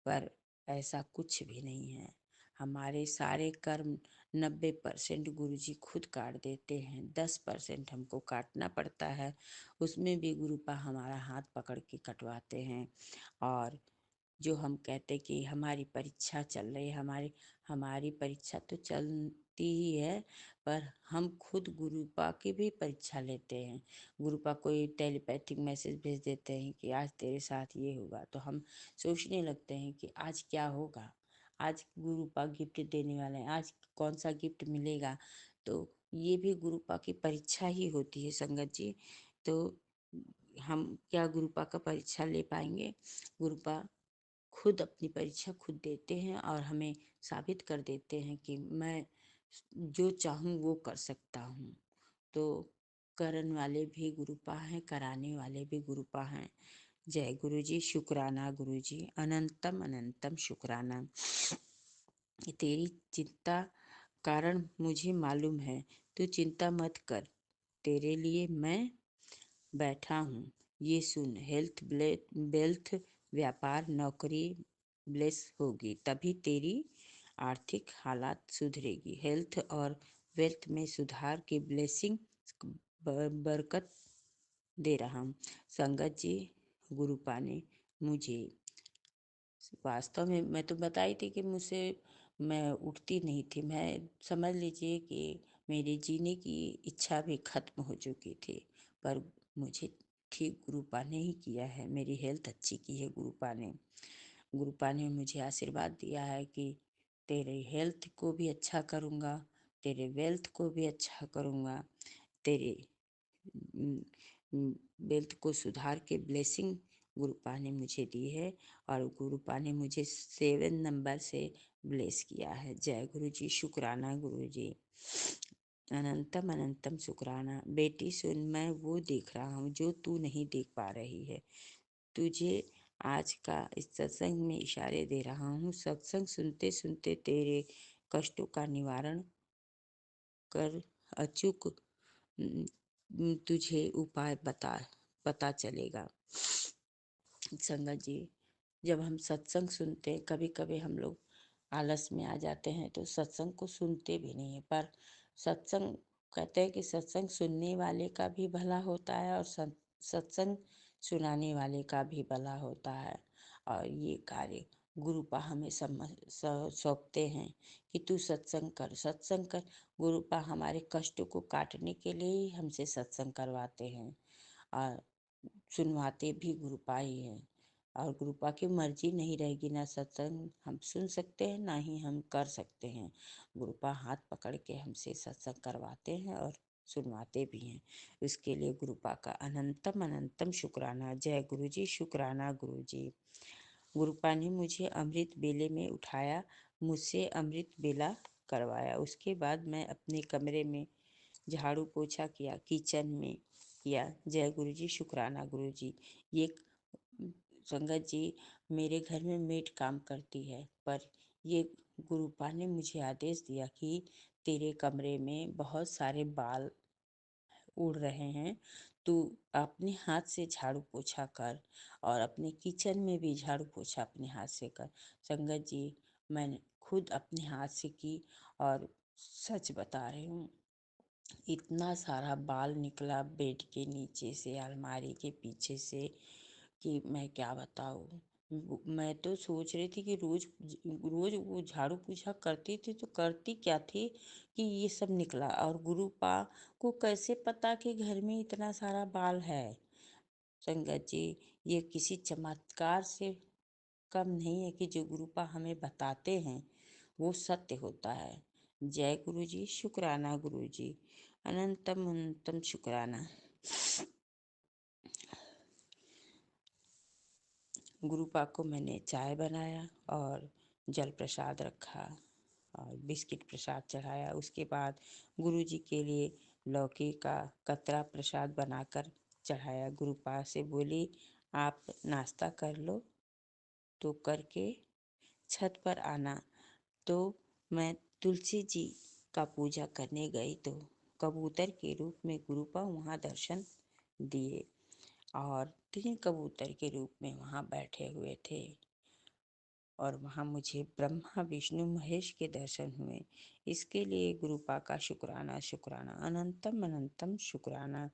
Speaker 7: पर ऐसा कुछ भी नहीं है। हमारे सारे कर्म 90% गुरुजी खुद काट देते हैं, 10% हमको काटना पड़ता है। उसमें भी गुरुपा हमारा हाथ पकड़ के कटवाते हैं। और जो हम कहते कि हमारी परीक्षा चल रही है, हमारी परीक्षा तो चलती ही है, पर हम खुद गुरुपा की भी परीक्षा लेते हैं। गुरुपा कोई टेलीपैथिक मैसेज भेज देते हैं कि आज तेरे साथ ये होगा, तो हम सोचने लगते हैं कि आज क्या होगा, आज गुरुपा गिफ्ट देने वाले हैं, आज कौन सा गिफ्ट मिलेगा। तो ये भी गुरुपा की परीक्षा ही होती है संगत जी। तो हम क्या गुरुपा का परीक्षा ले पाएंगे? गुरुपा खुद अपनी परीक्षा खुद देते हैं और हमें साबित कर देते हैं कि मैं जो चाहूँ वो कर सकता हूँ। तो करने वाले भी गुरुपा हैं, कराने वाले भी गुरुपा हैं। जय गुरु जी, शुक्राना गुरु जी, अनंतम अनंतम शुक्राना। तेरी चिंता कारण मुझे मालूम है, तू चिंता मत कर, तेरे लिए मैं बैठा हूँ। ये सुन, वेल्थ, व्यापार, नौकरी ब्लेस होगी, तभी तेरी आर्थिक हालात सुधरेगी। हेल्थ और वेल्थ में सुधार की ब्लेसिंग बरकत दे रहा हूँ। संगत जी, गुरुपा ने मुझे वास्तव में, मैं तो बताई थी कि मुझसे मैं उठती नहीं थी। मैं समझ लीजिए कि मेरे जीने की इच्छा भी खत्म हो चुकी थी। पर मुझे ठीक गुरुपा ने ही किया है, मेरी हेल्थ अच्छी की है गुरुपा ने। गुरुपा ने मुझे आशीर्वाद दिया है कि तेरे हेल्थ को भी अच्छा करूँगा, तेरे वेल्थ को भी अच्छा करूँगा, तेरे वेल्थ को सुधार के ब्लेसिंग गुरुपा ने मुझे दी है। और गुरुपा ने मुझे 7 नंबर से ब्लेस किया है। जय गुरु जी, शुक्राना गुरु जी, अनंतम अनंतम शुक्राना। बेटी सुन, मैं वो देख रहा हूँ जो तू नहीं देख पा रही है। तुझे आज का इस सत्संग में इशारे दे रहा हूँ। सत्संग सुनते सुनते तेरे कष्टों का निवारण कर अचूक तुझे उपाय पता चलेगा। संगत जी, जब हम सत्संग सुनते हैं, कभी कभी हम लोग आलस में आ जाते हैं तो सत्संग को सुनते भी नहीं है। पर सत्संग कहते हैं कि सत्संग सुनने वाले का भी भला होता है और सत्संग सुनाने वाले का भी भला होता है। और ये कार्य गुरुपा हमें सौंपते हैं कि तू सत्संग कर, सत्संग कर। गुरुपा हमारे कष्टों को काटने के लिए ही हमसे सत्संग करवाते हैं और सुनवाते भी गुरुपा ही हैं। और गुरुपा की मर्जी नहीं रहेगी, ना सत्संग हम सुन सकते हैं ना ही हम कर सकते हैं। गुरुपा हाथ पकड़ के हमसे सत्संग करवाते हैं और सुनवाते भी हैं। इसके लिए गुरुपा का अनंतम अनंतम शुक्राना। जय गुरु जी, शुक्राना गुरु जी। गुरुपा ने मुझे अमृत बेले में उठाया, मुझसे अमृत बेला करवाया। उसके बाद मैं अपने कमरे में झाड़ू पोछा किया, किचन में किया। जय गुरु जी, शुक्राना गुरु जी। ये संगत जी, मेरे घर में मेड काम करती है, पर ये गुरुपा ने मुझे आदेश दिया कि तेरे कमरे में बहुत सारे बाल उड़ रहे हैं, तू अपने हाथ से झाड़ू पोछा कर और अपने किचन में भी झाड़ू पोछा अपने हाथ से कर। संगत जी, मैंने खुद अपने हाथ से की और सच बता रही हूँ, इतना सारा बाल निकला बेड के नीचे से, अलमारी के पीछे से, कि मैं क्या बताऊँ। मैं तो सोच रही थी कि रोज रोज वो झाड़ू पोछा करती थी तो करती क्या थी कि ये सब निकला। और गुरुपा को कैसे पता कि घर में इतना सारा बाल है। संगत जी, ये किसी चमत्कार से कम नहीं है कि जो गुरुपा हमें बताते हैं वो सत्य होता है। जय गुरु जी, शुक्राना गुरु जी, अनंतम अनंतम शुक्राना। गुरुपा को मैंने चाय बनाया और जल प्रसाद रखा और बिस्किट प्रसाद चढ़ाया। उसके बाद गुरुजी के लिए लौकी का कतरा प्रसाद बनाकर चढ़ाया। गुरुपा से बोली, आप नाश्ता कर लो तो करके छत पर आना। तो मैं तुलसी जी का पूजा करने गई तो कबूतर के रूप में गुरुपा वहाँ दर्शन दिए और 3 कबूतर के रूप में वहाँ बैठे हुए थे। और वहाँ मुझे ब्रह्मा विष्णु महेश के दर्शन हुए। इसके लिए गुरुपा का शुक्राना शुक्राना, अनंतम अनंतम शुक्राना।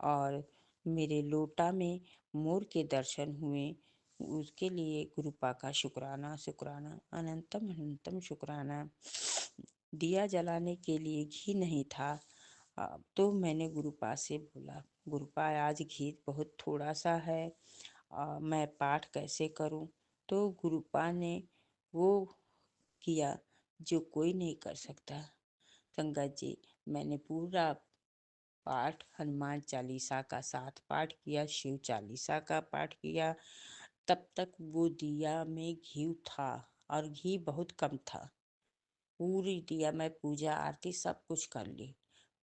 Speaker 7: और मेरे लोटा में मोर के दर्शन हुए, उसके लिए गुरुपा का शुक्राना शुक्राना, अनंतम अनंतम शुक्राना। दिया जलाने के लिए घी नहीं था, तो मैंने गुरुपा से बोला, गुरुपा आज घी बहुत थोड़ा सा है, मैं पाठ कैसे करूं। तो गुरुपा ने वो किया जो कोई नहीं कर सकता। संगत जी, मैंने पूरा पाठ हनुमान चालीसा का 7 पाठ किया, शिव चालीसा का पाठ किया। तब तक वो दिया में घी था और घी बहुत कम था। पूरी दिया मैं पूजा आरती सब कुछ कर ली,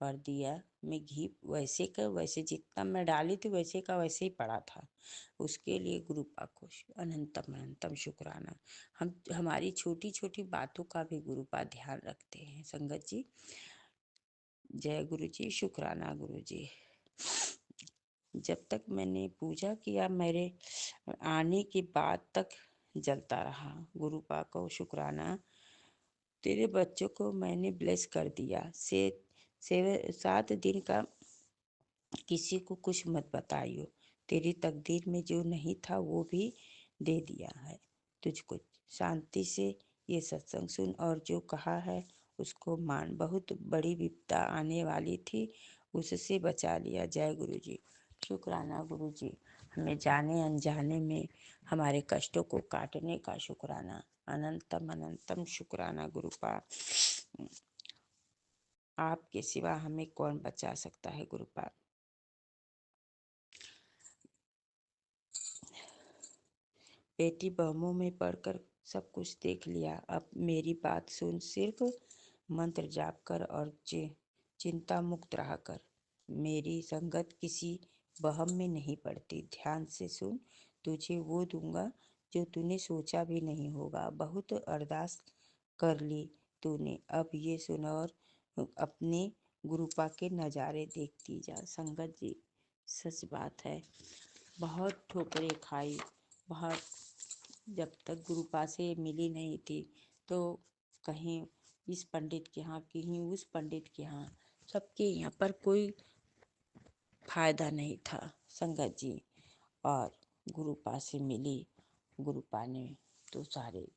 Speaker 7: पर दिया में घी वैसे का वैसे, जितना मैं डाली थी वैसे का वैसे ही पड़ा था। उसके लिए गुरुपा को अनंतम अनंतम शुक्राना। हम हमारी छोटी छोटी बातों का भी गुरुपा ध्यान रखते हैं। संगत जी, जय गुरु जी, शुक्राना गुरु जी। जब तक मैंने पूजा किया, मेरे आने के बाद तक जलता रहा। गुरुपा को शुक्राना, तेरे बच्चों को मैंने ब्लेस कर दिया। 7 दिन का किसी को कुछ मत बताइयो, तेरी तकदीर में जो नहीं था वो भी दे दिया है तुझको। शांति से ये सत्संग सुन और जो कहा है उसको मान। बहुत बड़ी विपदा आने वाली थी, उससे बचा लिया। जय गुरु जी। शुक्राना गुरु जी, हमें जाने अनजाने में हमारे कष्टों को काटने का शुक्राना। अनंतम अनंतम शुक्राना गुरुपा। आपके सिवा हमें कौन बचा सकता है गुरुपा। बेटी बहमों में पढ़कर सब कुछ देख लिया, अब मेरी बात सुन। सिर्फ मंत्र जाप कर और चिंता मुक्त रहा कर। मेरी संगत किसी वहम में नहीं पड़ती। ध्यान से सुन, तुझे वो दूंगा जो तूने सोचा भी नहीं होगा। बहुत अरदास कर ली तूने, अब ये सुन और अपने गुरुपा के नज़ारे देखती जा। संगत जी, सच बात है, बहुत ठोकरें खाई, बहुत। जब तक गुरुपा से मिली नहीं थी तो कहीं इस पंडित के यहाँ, कहीं उस पंडित के यहाँ, सबके यहाँ पर कोई फायदा नहीं था संगत जी। और गुरुपा से मिली, गुरुपा ने तो सारे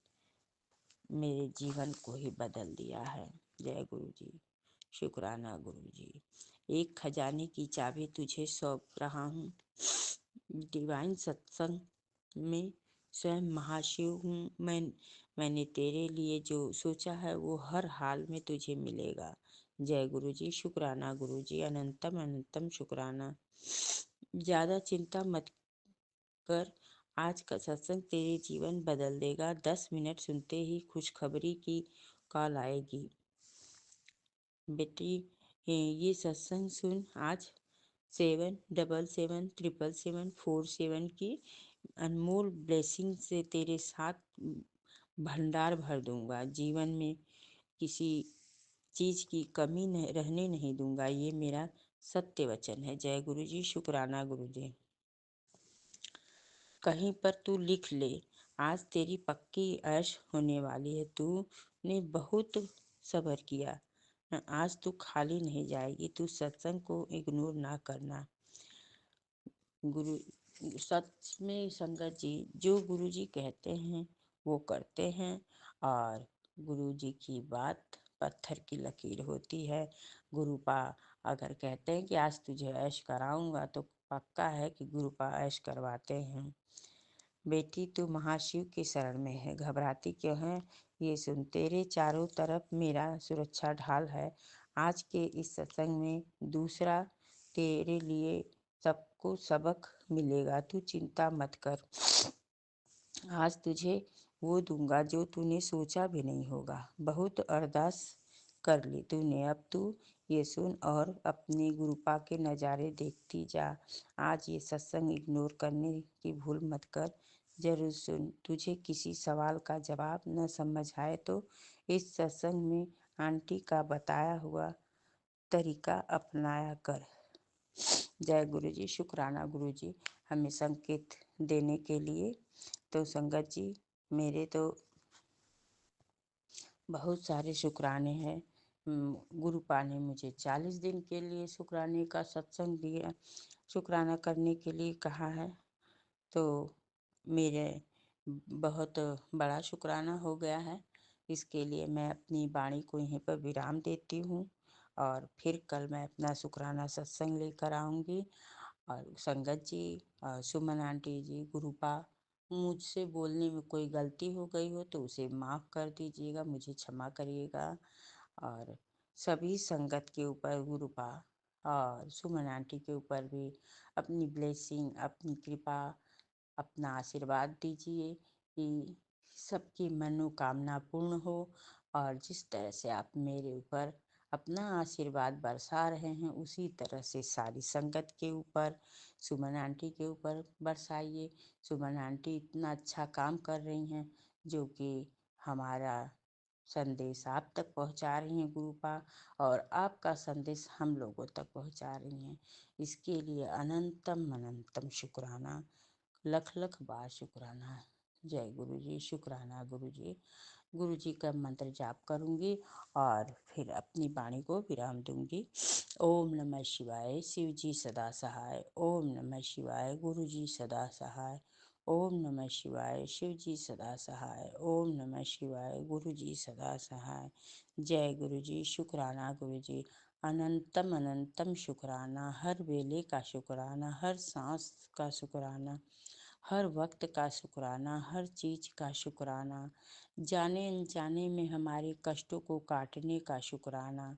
Speaker 7: मेरे जीवन को ही बदल दिया है। जय गुरु जी। शुक्राना गुरु जी। एक खजाने की चाबी तुझे सौंप रहा हूँ। डिवाइन सत्संग में स्वयं महाशिव हूँ मैंने तेरे लिए जो सोचा है वो हर हाल में तुझे मिलेगा। जय गुरु जी। शुक्राना गुरु जी। अनंतम अनंतम शुक्राना। ज्यादा चिंता मत कर, आज का सत्संग तेरे जीवन बदल देगा। 10 मिनट सुनते ही खुशखबरी की कॉल आएगी। बेटी, ये सत्संग सुन। आज 77777747 की अनमोल ब्लेसिंग से तेरे साथ भंडार भर दूंगा। जीवन में किसी चीज की कमी रहने नहीं दूंगा। ये मेरा सत्य वचन है। जय गुरु जी। शुक्राना गुरु जी। कहीं पर तू लिख ले, आज तेरी पक्की ऐश होने वाली है। तूने बहुत सब्र किया, आज तू खाली नहीं जाएगी। तू सत्संग को इग्नोर ना करना। गुरु सच में संगत जी, जो गुरु जी कहते हैं वो करते हैं, और गुरु जी की बात पत्थर की लकीर होती है। गुरुपा अगर कहते हैं कि आज तुझे ऐश कराऊंगा तो पक्का है कि गुरुपा ऐश करवाते हैं। बेटी, तू महाशिव की शरण में है, घबराती क्यों है? ये सुन, तेरे चारों तरफ मेरा सुरक्षा ढाल है। आज के इस सत्संग में दूसरा तेरे लिए सबको सबक मिलेगा। तू चिंता मत कर, आज तुझे वो दूंगा जो तूने सोचा भी नहीं होगा। बहुत अरदास कर ली तूने, अब तू ये सुन और अपने गुरुपा के नज़ारे देखती जा। आज ये सत्संग इग्नोर करने की भूल मत कर, जरूर सुन। तुझे किसी सवाल का जवाब न समझ आए तो इस सत्संग में आंटी का बताया हुआ तरीका अपनाया कर। जय गुरु जी। शुक्राना गुरु जी, हमें संकेत देने के लिए। तो संगत जी, मेरे तो बहुत सारे शुक्राने हैं। गुरुपा ने मुझे 40 दिन के लिए शुक्राने का सत्संग दिया, शुक्राना करने के लिए कहा है। तो मेरे बहुत बड़ा शुक्राना हो गया है। इसके लिए मैं अपनी वाणी को यहीं पर विराम देती हूँ, और फिर कल मैं अपना शुक्राना सत्संग लेकर आऊँगी। और संगत जी, सुमन आंटी जी, गुरुपा, मुझसे बोलने में कोई गलती हो गई हो तो उसे माफ़ कर दीजिएगा, मुझे क्षमा करिएगा। और सभी संगत के ऊपर गुरुपा और सुमन आंटी के ऊपर भी अपनी ब्लेसिंग, अपनी कृपा, अपना आशीर्वाद दीजिए कि सबकी मनोकामना पूर्ण हो। और जिस तरह से आप मेरे ऊपर अपना आशीर्वाद बरसा रहे हैं, उसी तरह से सारी संगत के ऊपर, सुमन आंटी के ऊपर बरसाइए। सुमन आंटी इतना अच्छा काम कर रही हैं, जो कि हमारा संदेश आप तक पहुंचा रही हैं गुरुपा, और आपका संदेश हम लोगों तक पहुंचा रही हैं। इसके लिए अनंतम अनंतम शुक्राना, लख लख बार शुक्राना। जय गुरु जी। शुक्राना गुरु जी। गुरु जी का मंत्र जाप करूंगी और फिर अपनी वाणी को विराम दूंगी। ओम नमः शिवाय। शिव जी सदा सहाय। ओम नमः शिवाय। गुरु जी सदा सहाय। ओम नमः शिवाय। शिव जी सदा सहाय। ओम नमः शिवाय। गुरु जी सदा सहाय। जय गुरु जी। शुक्राना गुरु जी। अनंतम अनंतम शुक्राना, हर वेले का शुक्राना, हर सांस का शुक्राना, हर वक्त का शुक्राना, हर चीज का शुक्राना, जाने अनजाने में हमारे कष्टों को काटने का शुक्राना,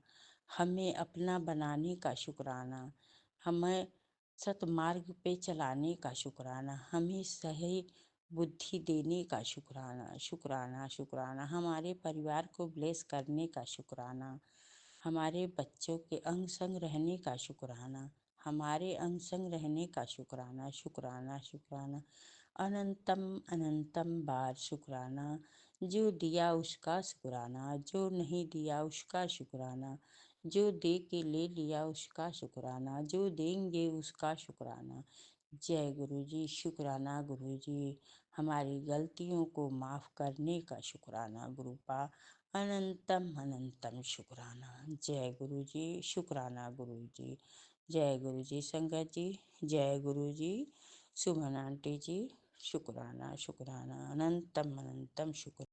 Speaker 7: हमें अपना बनाने का शुक्राना, हमें सतमार्ग पे चलाने का शुक्राना, हमें सही बुद्धि देने का शुक्राना, शुक्राना शुक्राना, हमारे परिवार को ब्लेस करने का शुक्राना, हमारे बच्चों के अंग संग रहने का शुक्राना, हमारे अंग संग रहने का शुक्राना, शुक्राना शुक्राना, अनंतम अनंतम बार शुक्राना। जो दिया उसका शुक्राना, जो नहीं दिया उसका शुक्राना, जो दे के ले लिया उसका शुक्राना, जो देंगे उसका शुक्राना। जय गुरु जी। शुक्राना गुरु जी। हमारी गलतियों को माफ करने का शुक्राना गुरुपा। अनंतम अनंतम शुक्राना। जय गुरु जी। शुक्राना गुरु जी। जय गुरु जी। संगत जी जय गुरु जी। सुमन आंटी जी शुक्राना शुक्राना, अनंतम अनंतम शुक्र।